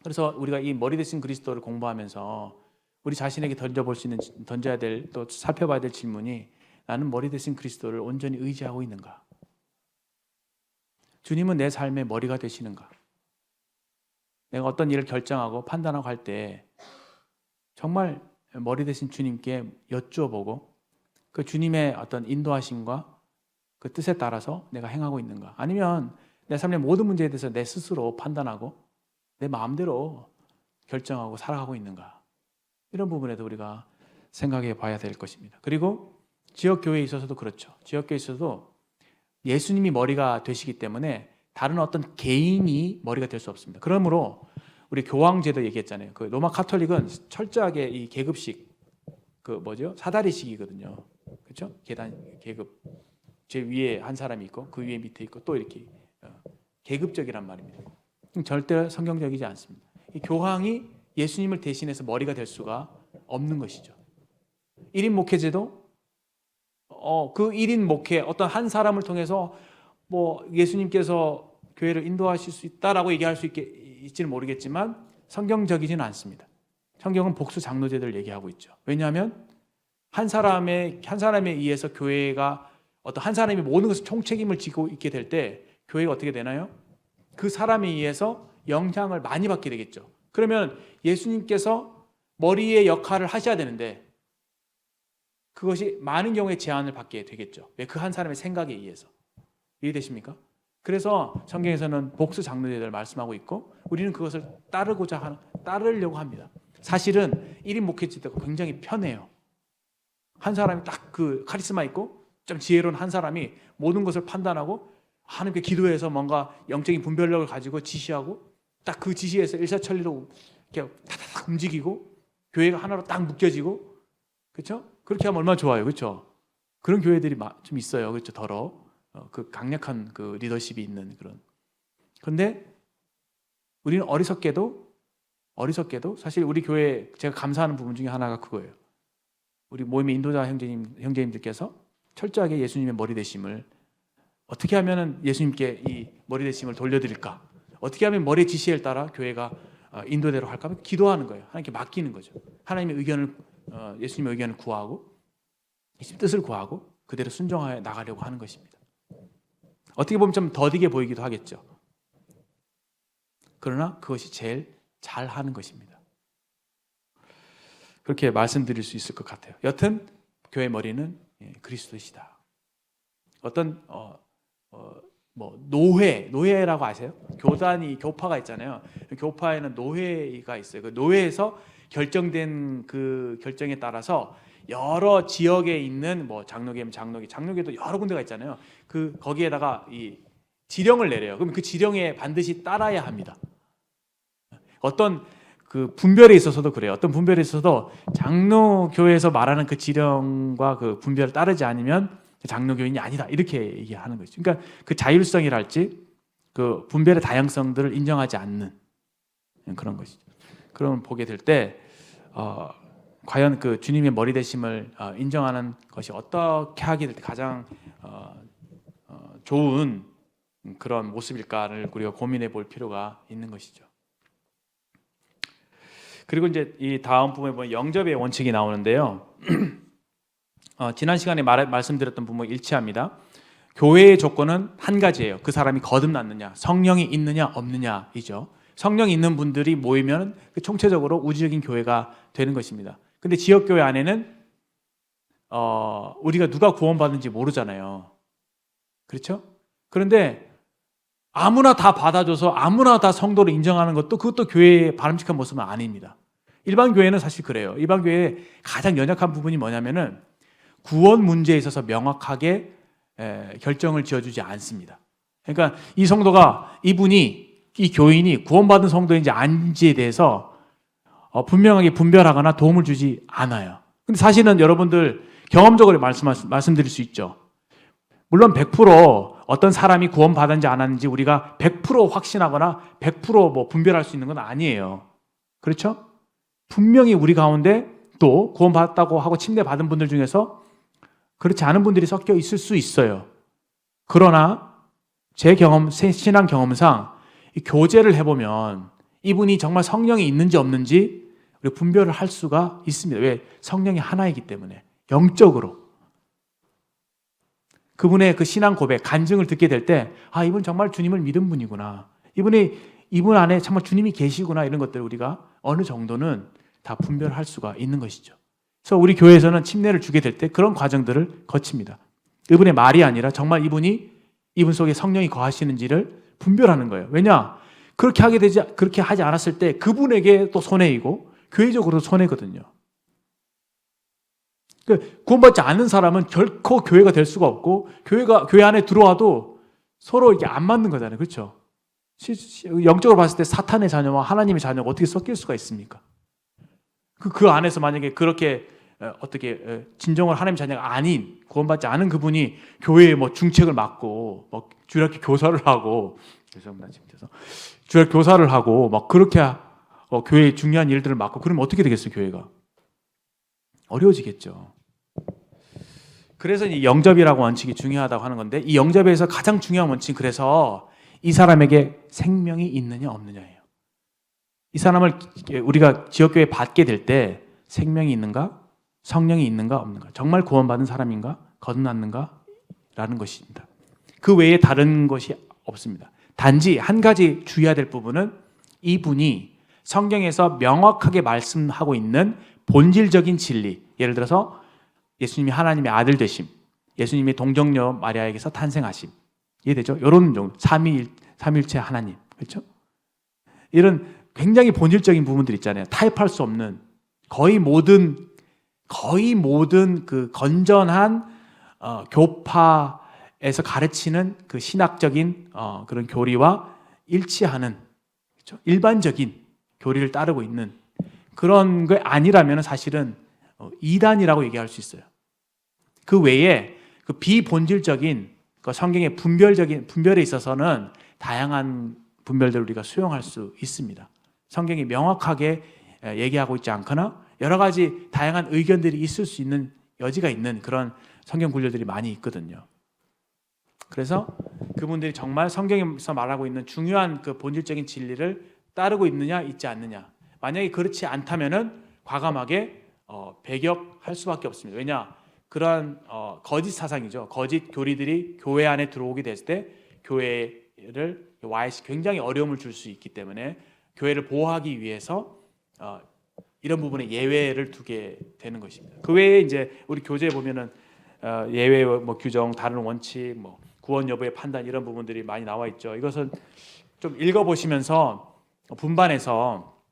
그래서 우리가 이 머리 대신 그리스도를 공부하면서 우리 자신에게 던져야 될, 또 살펴봐야 될 질문이 나는 머리 대신 그리스도를 온전히 의지하고 있는가? 주님은 내 삶의 머리가 되시는가? 내가 어떤 일을 결정하고 판단하고 할 때 정말 머리 대신 주님께 여쭈어보고 그 주님의 어떤 인도하심과 그 뜻에 따라서 내가 행하고 있는가? 아니면 내 삶의 모든 문제에 대해서 내 스스로 판단하고 내 마음대로 결정하고 살아가고 있는가? 이런 부분에도 우리가 생각해 봐야 될 것입니다. 그리고 지역교회에 있어서도 그렇죠. 지역교회에 있어서도 예수님이 머리가 되시기 때문에 다른 어떤 개인이 머리가 될 수 없습니다. 그러므로 우리 교황제도 얘기했잖아요. 그 로마 카톨릭은 철저하게 이 계급식, 그 뭐죠? 사다리식이거든요. 그렇죠? 계급. 제 위에 한 사람이 있고 그 위에 밑에 있고 또 이렇게 계급적이란 말입니다. 절대 성경적이지 않습니다. 이 교황이 예수님을 대신해서 머리가 될 수가 없는 것이죠. 1인 목회제도 그 1인 목회 어떤 한 사람을 통해서 뭐 예수님께서 교회를 인도하실 수 있다라고 얘기할 수 있지는 모르겠지만 성경적이지는 않습니다. 성경은 복수 장로제들을 얘기하고 있죠. 왜냐하면 한 사람에 의해서 교회가 어떤 한 사람이 모든 것을 총책임을 지고 있게 될 때 교회가 어떻게 되나요? 그 사람에 의해서 영향을 많이 받게 되겠죠. 그러면 예수님께서 머리의 역할을 하셔야 되는데 그것이 많은 경우에 제한을 받게 되겠죠. 왜? 그 한 사람의 생각에 의해서. 이해되십니까? 그래서 성경에서는 복수 장로제들을 말씀하고 있고 우리는 그것을 따르려고 합니다. 사실은 1인 목회제도가 굉장히 편해요. 한 사람이 딱 그 카리스마 있고 좀 지혜로운 한 사람이 모든 것을 판단하고 하나님께 기도해서 뭔가 영적인 분별력을 가지고 지시하고 딱 그 지시에서 일사천리로 이렇게 타닥 움직이고 교회가 하나로 딱 묶여지고 그렇죠? 그렇게 하면 얼마나 좋아요, 그렇죠? 그런 교회들이 좀 있어요, 그렇죠? 그 강력한 그 리더십이 있는 그런. 그런데 우리는 어리석게도 사실 우리 교회 제가 감사하는 부분 중에 하나가 그거예요. 우리 모임의 인도자 형제님들께서 철저하게 예수님의 머리 대심을 어떻게 하면 예수님께 이 머리 대심을 돌려드릴까? 어떻게 하면 머리의 지시에 따라 교회가 인도대로 할까? 하면 기도하는 거예요. 하나님께 맡기는 거죠. 하나님의 의견을 예수님의 의견을 구하고 예수님 뜻을 구하고 그대로 순종하여 나가려고 하는 것입니다. 어떻게 보면 좀 더디게 보이기도 하겠죠. 그러나 그것이 제일 잘하는 것입니다. 그렇게 말씀드릴 수 있을 것 같아요. 여튼 교회 머리는 그리스도시다. 어떤 노회라고 아세요? 교파가 있잖아요. 교파에는 노회가 있어요. 그 노회에서 결정된 그 결정에 따라서 여러 지역에 있는 뭐 장로계도 여러 군데가 있잖아요. 거기에다가 이 지령을 내려요. 그럼 그 지령에 반드시 따라야 합니다. 어떤 그 분별에 있어서도 그래요. 어떤 분별에 있어서도 장로교회에서 말하는 그 지령과 그 분별을 따르지 않으면 장로교인이 아니다 이렇게 얘기하는 거죠. 그러니까 그 자율성이랄지 그 분별의 다양성들을 인정하지 않는 그런 것이죠. 그럼 보게 될 때 과연 그 주님의 머리 되심을 인정하는 것이 어떻게 하게 될 때 가장 좋은 그런 모습일까를 우리가 고민해 볼 필요가 있는 것이죠. 그리고 이제 이 다음 부분에 보면 영접의 원칙이 나오는데요. 지난 시간에 말씀드렸던 부분과 일치합니다. 교회의 조건은 한 가지예요. 그 사람이 거듭났느냐, 성령이 있느냐 없느냐이죠. 성령이 있는 분들이 모이면 총체적으로 우주적인 교회가 되는 것입니다. 근데 지역교회 안에는 우리가 누가 구원받는지 모르잖아요. 그렇죠? 그런데 아무나 다 받아줘서 아무나 다 성도를 인정하는 그것도 교회의 바람직한 모습은 아닙니다. 일반 교회는 사실 그래요. 일반 교회의 가장 연약한 부분이 뭐냐면은 구원 문제에 있어서 명확하게 결정을 지어주지 않습니다. 그러니까 이 교인이 구원받은 성도인지 아닌지에 대해서 분명하게 분별하거나 도움을 주지 않아요. 근데 사실은 여러분들 경험적으로 말씀드릴 수 있죠. 물론 100% 어떤 사람이 구원받았는지 안 받았는지 우리가 100% 확신하거나 100% 분별할 수 있는 건 아니에요. 그렇죠? 분명히 우리 가운데 또 구원받았다고 하고 침례받은 분들 중에서 그렇지 않은 분들이 섞여 있을 수 있어요. 그러나 제 신앙 경험상 이 교제를 해보면 이분이 정말 성령이 있는지 없는지 우리 분별을 할 수가 있습니다. 왜? 성령이 하나이기 때문에 영적으로 그분의 그 신앙 고백, 간증을 듣게 될 때 이분 정말 주님을 믿은 분이구나. 이분 안에 정말 주님이 계시구나. 이런 것들을 우리가 어느 정도는 다 분별할 수가 있는 것이죠. 그래서 우리 교회에서는 침례를 주게 될 때 그런 과정들을 거칩니다. 이분의 말이 아니라 정말 이분 속에 성령이 거하시는지를 분별하는 거예요. 왜냐? 그렇게 하지 않았을 때 그분에게 또 손해이고 교회적으로도 손해거든요. 구원받지 않는 사람은 결코 교회가 될 수가 없고 교회 안에 들어와도 서로 이게 안 맞는 거잖아요. 그렇죠? 영적으로 봤을 때 사탄의 자녀와 하나님의 자녀가 어떻게 섞일 수가 있습니까? 그 안에서 만약에 그렇게 어떻게 진정으로 하나님 자녀가 아닌 구원받지 않은 그분이 교회에 뭐 중책을 맡고 뭐 주일학교 교사를 하고 죄송합니다 지금 주일학교 교사를 하고 막 그렇게 교회의 중요한 일들을 맡고 그러면 어떻게 되겠어요 교회가? 어려워지겠죠. 그래서 이 영접이라고 원칙이 중요하다고 하는 건데 이 영접에서 가장 중요한 원칙은 그래서 이 사람에게 생명이 있느냐 없느냐예요. 이 사람을 우리가 지역교회에 받게 될 때 생명이 있는가? 성령이 있는가 없는가? 정말 구원받은 사람인가? 거듭났는가? 라는 것입니다. 그 외에 다른 것이 없습니다. 단지 한 가지 주의해야 될 부분은 이분이 성경에서 명확하게 말씀하고 있는 본질적인 진리, 예를 들어서 예수님이 하나님의 아들 되심, 예수님이 동정녀 마리아에게서 탄생하심, 이해되죠? 이런 정도, 삼위일체 하나님, 그렇죠? 이런 굉장히 본질적인 부분들 있잖아요. 타협할 수 없는 거의 모든 그 건전한 교파에서 가르치는 그 신학적인 그런 교리와 일치하는, 그렇죠? 일반적인 교리를 따르고 있는 그런 게 아니라면 사실은 이단이라고 얘기할 수 있어요. 그 외에 그 비본질적인 그 성경의 분별에 있어서는 다양한 분별들을 우리가 수용할 수 있습니다. 성경이 명확하게 얘기하고 있지 않거나 여러 가지 다양한 의견들이 있을 수 있는 여지가 있는 그런 성경 구절들이 많이 있거든요. 그래서 그분들이 정말 성경에서 말하고 있는 중요한 그 본질적인 진리를 따르고 있느냐 있지 않느냐, 만약에 그렇지 않다면은 과감하게 배격할 수밖에 없습니다. 왜냐? 그러한 거짓 사상이죠. 거짓 교리들이 교회 안에 들어오게 됐을 때 교회를 굉장히 어려움을 줄 수 있기 때문에 교회를 보호하기 위해서 이런 부분에 예외를 두게 되는 것입니다. 그 외에 이제 우리 교재에 보면은 예외 뭐 규정, 다른 원칙, 뭐 구원 여부의 판단 이런 부분들이 많이 나와 있죠. 이것은 좀 읽어보시면서 분반해서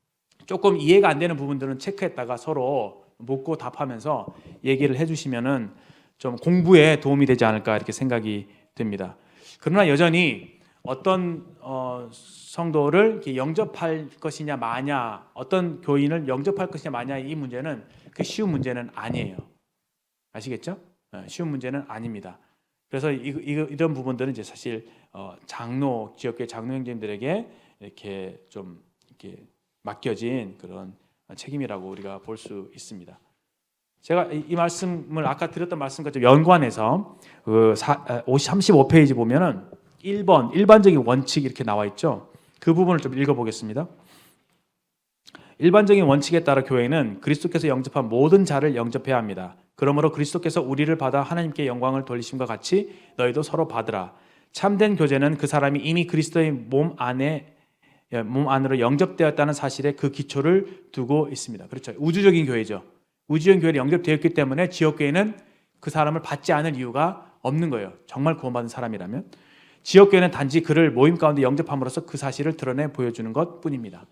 조금 이해가 안 되는 부분들은 체크했다가 서로 묻고 답하면서 얘기를 해주시면은 좀 공부에 도움이 되지 않을까 이렇게 생각이 됩니다. 그러나 여전히 어떤 성도를 이렇게 영접할 것이냐 마냐, 어떤 교인을 영접할 것이냐 마냐, 이 문제는 그 쉬운 문제는 아니에요. 아시겠죠? 쉬운 문제는 아닙니다. 그래서 이런 부분들은 이제 사실 지역교회 장로 형제님들에게 이렇게 좀 이렇게 맡겨진 그런 책임이라고 우리가 볼 수 있습니다. 제가 이 말씀을 아까 드렸던 말씀과 좀 연관해서 35페이지 보면은 1번 일반적인 원칙 이렇게 나와 있죠. 그 부분을 좀 읽어보겠습니다. 일반적인 원칙에 따라 교회는 그리스도께서 영접한 모든 자를 영접해야 합니다. 그러므로 그리스도께서 우리를 받아 하나님께 영광을 돌리심과 같이 너희도 서로 받으라. 참된 교제는 그 사람이 이미 그리스도의 몸 안으로 영접되었다는 사실에 그 기초를 두고 있습니다. 그렇죠. 우주적인 교회죠. 우주적인 교회에 영접되었기 때문에 지역교회는 그 사람을 받지 않을 이유가 없는 거예요. 정말 구원받은 사람이라면. 지역교회는 단지 그를 모임 가운데 영접함으로써 그 사실을 드러내 보여주는 것뿐입니다.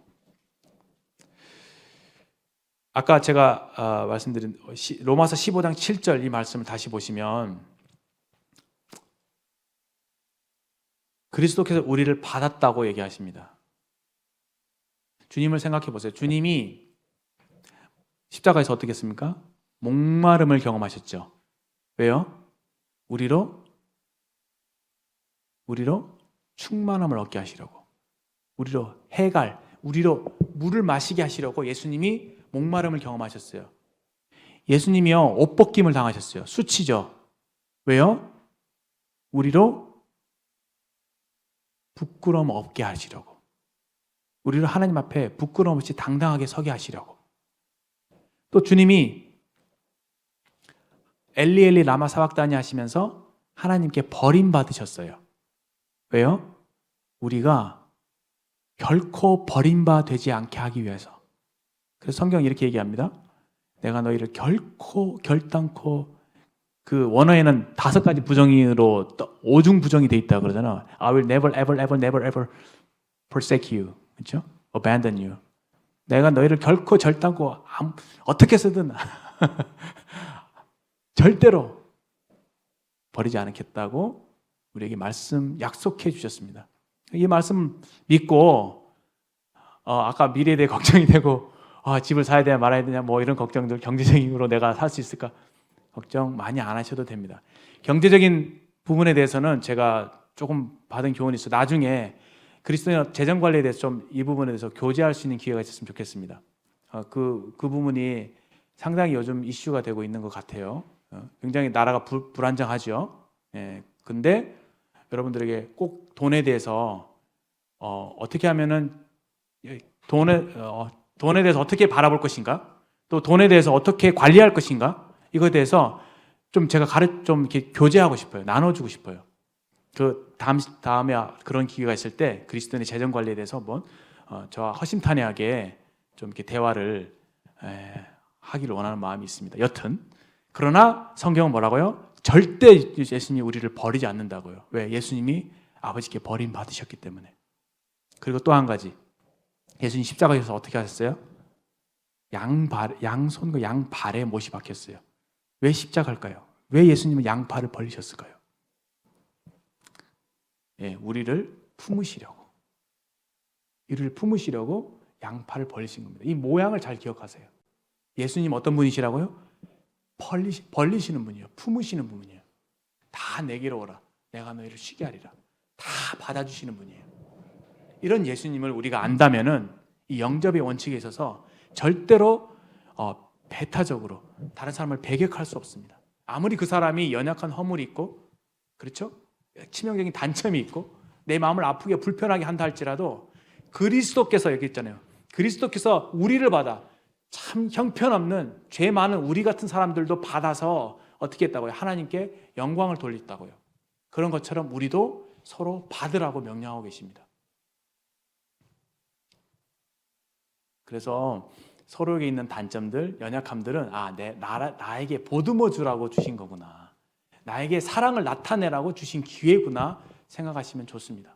아까 제가 말씀드린 로마서 15장 7절 이 말씀을 다시 보시면 그리스도께서 우리를 받았다고 얘기하십니다. 주님을 생각해 보세요. 주님이 십자가에서 어떻게 했습니까? 목마름을 경험하셨죠. 왜요? 우리로 충만함을 얻게 하시려고, 우리로 물을 마시게 하시려고 예수님이 목마름을 경험하셨어요. 예수님이요 옷 벗김을 당하셨어요. 수치죠. 왜요? 우리로 부끄러움 없게 하시려고, 우리를 하나님 앞에 부끄러움 없이 당당하게 서게 하시려고. 또 주님이 엘리 엘리 라마 사박다니 하시면서 하나님께 버림받으셨어요. 왜요? 우리가 결코 버림받지 않게 하기 위해서. 그래서 성경이 이렇게 얘기합니다. 내가 너희를 결단코 그 원어에는 5가지 부정의로 오중 부정이 돼 있다 그러잖아. I will never ever forsake you. 그렇죠? Abandon you. 내가 너희를 결코 결단코 어떻게 해서든 절대로 버리지 않겠다고 우리에게 약속해 주셨습니다. 이 말씀 믿고 아까 미래에 대해 걱정이 되고 집을 사야 되냐 말아야 되냐 뭐 이런 걱정들, 경제적으로 내가 살 수 있을까 걱정 많이 안 하셔도 됩니다. 경제적인 부분에 대해서는 제가 조금 받은 교훈이 있어요. 나중에 그리스도인 재정 관리에 대해서 좀 이 부분에 대해서 교제할 수 있는 기회가 있었으면 좋겠습니다. 그 부분이 상당히 요즘 이슈가 되고 있는 것 같아요. 굉장히 나라가 불안정하죠. 근데 여러분들에게 꼭 돈에 대해서 어떻게 하면은 돈에 대해서 어떻게 바라볼 것인가, 또 돈에 대해서 어떻게 관리할 것인가, 이거에 대해서 좀 제가 좀 이렇게 교제하고 싶어요. 나눠주고 싶어요. 그 다음에 그런 기회가 있을 때 그리스도인의 재정 관리에 대해서 한번 저와 허심탄회하게 좀 이렇게 대화를 하기를 원하는 마음이 있습니다. 여튼 그러나 성경은 뭐라고요? 절대 예수님이 우리를 버리지 않는다고요. 왜? 예수님이 아버지께 버림받으셨기 때문에. 그리고 또 한 가지, 예수님 십자가에서 어떻게 하셨어요? 양손과 양발에 못이 박혔어요. 왜 십자가일까요? 왜 예수님은 양팔을 벌리셨을까요? 우리를 품으시려고 양팔을 벌리신 겁니다. 이 모양을 잘 기억하세요. 예수님 어떤 분이시라고요? 벌리시는 분이에요. 품으시는 분이에요. 다 내게로 오라. 내가 너희를 쉬게 하리라. 다 받아주시는 분이에요. 이런 예수님을 우리가 안다면은 이 영접의 원칙에 있어서 절대로 배타적으로 다른 사람을 배격할 수 없습니다. 아무리 그 사람이 연약한 허물이 있고, 그렇죠? 치명적인 단점이 있고 내 마음을 아프게 불편하게 한다 할지라도 그리스도께서 여기 있잖아요. 그리스도께서 우리를 받아 참 형편없는 죄 많은 우리 같은 사람들도 받아서 어떻게 했다고요? 하나님께 영광을 돌렸다고요. 그런 것처럼 우리도 서로 받으라고 명령하고 계십니다. 그래서 서로에게 있는 단점들, 연약함들은 나에게 보듬어 주라고 주신 거구나, 나에게 사랑을 나타내라고 주신 기회구나 생각하시면 좋습니다.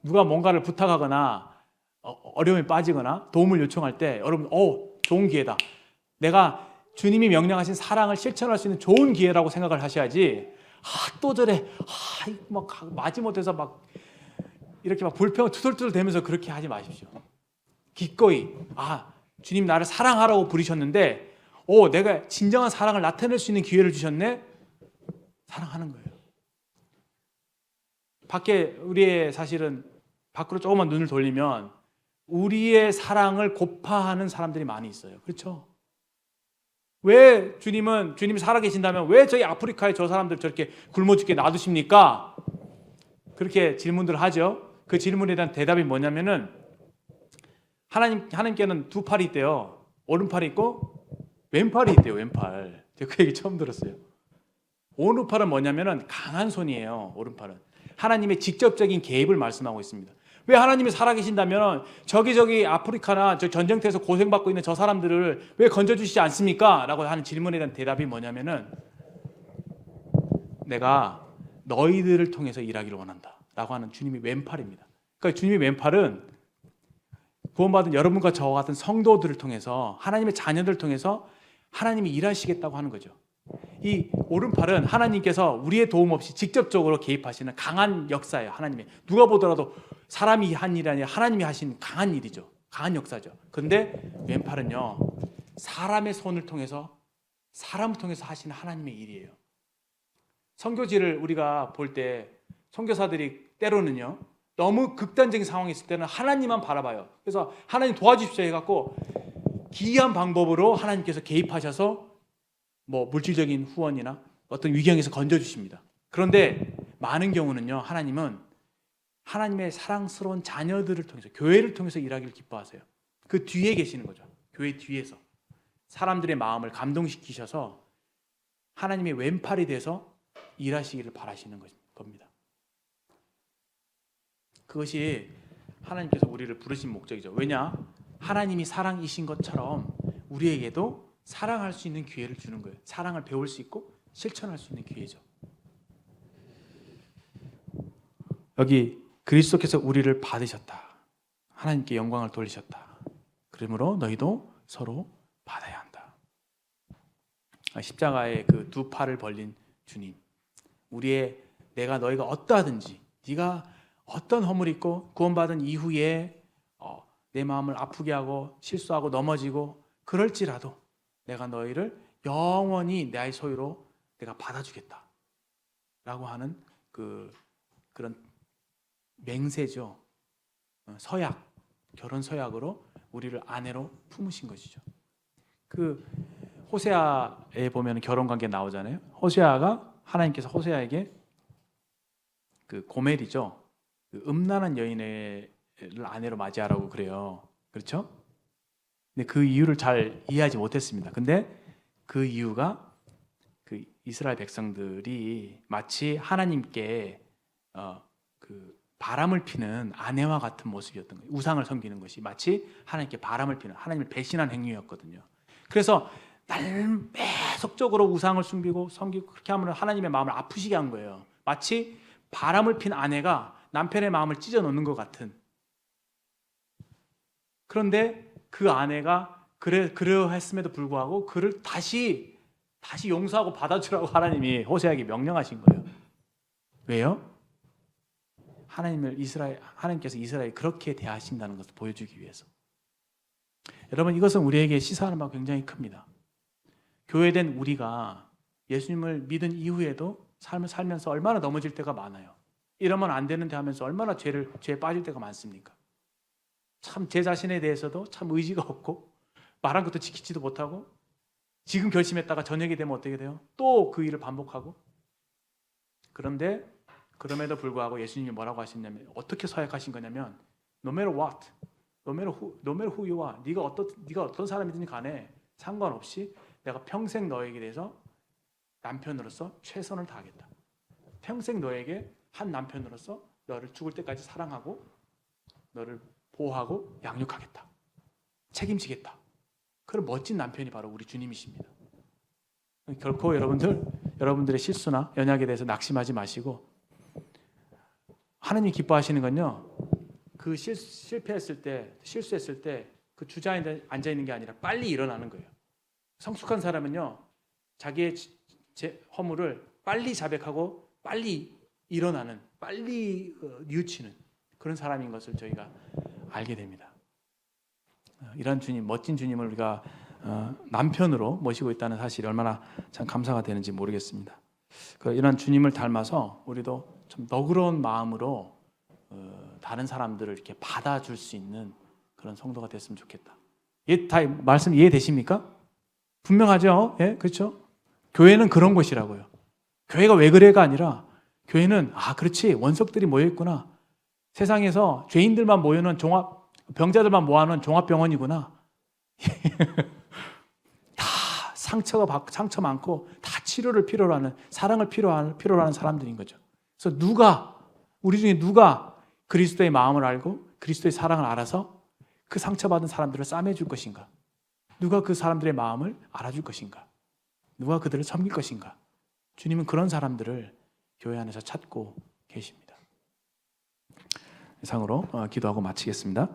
누가 뭔가를 부탁하거나 어려움에 빠지거나 도움을 요청할 때 여러분 좋은 기회다, 내가 주님이 명령하신 사랑을 실천할 수 있는 좋은 기회라고 생각을 하셔야지 또 저래 막 마지못해서 막 이렇게 막 불평 투덜투덜 대면서 그렇게 하지 마십시오. 기꺼이 주님 나를 사랑하라고 부르셨는데 내가 진정한 사랑을 나타낼 수 있는 기회를 주셨네, 사랑하는 거예요. 우리의 사실은 밖으로 조금만 눈을 돌리면 우리의 사랑을 고파하는 사람들이 많이 있어요. 그렇죠? 왜 주님이 살아계신다면 왜 저희 아프리카에 저 사람들 저렇게 굶어 죽게 놔두십니까? 그렇게 질문들을 하죠. 그 질문에 대한 대답이 뭐냐면은 하나님께는 두 팔이 있대요. 오른팔이 있고 왼팔이 있대요. 왼팔. 제가 그 얘기 처음 들었어요. 오른팔은 뭐냐면은 강한 손이에요. 오른팔은 하나님의 직접적인 개입을 말씀하고 있습니다. 왜 하나님이 살아계신다면 저기 아프리카나 저 전쟁터에서 고생받고 있는 저 사람들을 왜 건져주시지 않습니까? 라고 하는 질문에 대한 대답이 뭐냐면은 내가 너희들을 통해서 일하기를 원한다 라고 하는 주님의 왼팔입니다. 그러니까 주님의 왼팔은 구원받은 여러분과 저와 같은 성도들을 통해서, 하나님의 자녀들을 통해서 하나님이 일하시겠다고 하는 거죠. 이 오른팔은 하나님께서 우리의 도움 없이 직접적으로 개입하시는 강한 역사예요. 하나님의, 누가 보더라도 사람이 한 일이 아니라 하나님이 하신 강한 일이죠. 강한 역사죠. 그런데 왼팔은요, 사람의 손을 통해서, 사람을 통해서 하시는 하나님의 일이에요. 선교지를 우리가 볼 때 선교사들이 때로는요, 너무 극단적인 상황이 있을 때는 하나님만 바라봐요. 그래서 하나님 도와주십시오 해갖고 기이한 방법으로 하나님께서 개입하셔서 뭐 물질적인 후원이나 어떤 위경에서 건져주십니다. 그런데 많은 경우는요, 하나님은 하나님의 사랑스러운 자녀들을 통해서, 교회를 통해서 일하기를 기뻐하세요. 그 뒤에 계시는 거죠. 교회 뒤에서 사람들의 마음을 감동시키셔서 하나님의 왼팔이 돼서 일하시기를 바라시는 겁니다. 그것이 하나님께서 우리를 부르신 목적이죠. 왜냐? 하나님이 사랑이신 것처럼 우리에게도 사랑할 수 있는 기회를 주는 거예요. 사랑을 배울 수 있고 실천할 수 있는 기회죠. 여기 그리스도께서 우리를 받으셨다. 하나님께 영광을 돌리셨다. 그러므로 너희도 서로 받아야 한다. 십자가의 그 두 팔을 벌린 주님, 내가 너희가 어떠하든지, 네가 어떤 허물이 있고 구원받은 이후에 내 마음을 아프게 하고 실수하고 넘어지고 그럴지라도 내가 너희를 영원히 나의 소유로 내가 받아주겠다 라고 하는 그런 맹세죠. 서약, 결혼 서약으로 우리를 아내로 품으신 것이죠. 호세아에 보면 결혼 관계 나오잖아요. 호세아가 하나님께서 호세아에게 고멜이죠. 음란한 여인을 아내로 맞이하라고 그래요. 그렇죠? 근데 그 이유를 잘 이해하지 못했습니다. 근데 그 이유가 이스라엘 백성들이 마치 하나님께 바람을 피는 아내와 같은 모습이었던 거예요. 우상을 섬기는 것이 마치 하나님께 바람을 피는, 하나님을 배신한 행위였거든요. 그래서 계속적으로 우상을 섬기고 그렇게 하면 하나님의 마음을 아프시게 한 거예요. 마치 바람을 핀 아내가 남편의 마음을 찢어 놓는 것 같은. 그런데 그 아내가 그러했음에도 불구하고 그를 다시 용서하고 받아주라고 하나님이 호세아에게 명령하신 거예요. 왜요? 하나님께서 이스라엘을 그렇게 대하신다는 것을 보여주기 위해서. 여러분, 이것은 우리에게 시사하는 바가 굉장히 큽니다. 교회된 우리가 예수님을 믿은 이후에도 삶을 살면서 얼마나 넘어질 때가 많아요. 이러면 안 되는데 하면서 얼마나 죄에 빠질 때가 많습니까? 참 제 자신에 대해서도 참 의지가 없고 말한 것도 지키지도 못하고 지금 결심했다가 저녁이 되면 어떻게 돼요? 또 그 일을 반복하고. 그런데 그럼에도 불구하고 예수님이 뭐라고 하셨냐면, 어떻게 서약하신 거냐면, no matter what, no matter who you are, 네가 어떤 사람이든지 간에 상관없이 내가 평생 너에게 대해서 남편으로서 최선을 다하겠다. 평생 너에게 한 남편으로서 너를 죽을 때까지 사랑하고 너를 보호하고 양육하겠다. 책임지겠다. 그런 멋진 남편이 바로 우리 주님이십니다. 결코 여러분들의 실수나 연약에 대해서 낙심하지 마시고, 하나님이 기뻐하시는 건요, 실수했을 때 그 주저앉아 있는 게 아니라 빨리 일어나는 거예요. 성숙한 사람은요, 자기의 허물을 빨리 자백하고 빨리 일어나는, 빨리 뉘우치는 그런 사람인 것을 저희가 알게 됩니다. 이런 주님, 멋진 주님을 우리가 남편으로 모시고 있다는 사실이 얼마나 참 감사가 되는지 모르겠습니다. 이런 주님을 닮아서 우리도 좀 너그러운 마음으로 다른 사람들을 이렇게 받아줄 수 있는 그런 성도가 됐으면 좋겠다. 다 말씀 이해되십니까? 분명하죠? 예, 그렇죠? 교회는 그런 곳이라고요. 교회가 왜 그래가 아니라, 교회는 그렇지, 원석들이 모여 있구나. 세상에서 죄인들만 모여는 병자들만 모아놓은 종합병원이구나. 다 상처 많고 다 치료를 필요로 하는, 사랑을 필요로 하는 사람들인 거죠. 그래서 우리 중에 누가 그리스도의 마음을 알고 그리스도의 사랑을 알아서 그 상처받은 사람들을 싸매줄 것인가? 누가 그 사람들의 마음을 알아줄 것인가? 누가 그들을 섬길 것인가? 주님은 그런 사람들을 교회 안에서 찾고 계십니다. 이상으로 기도하고 마치겠습니다.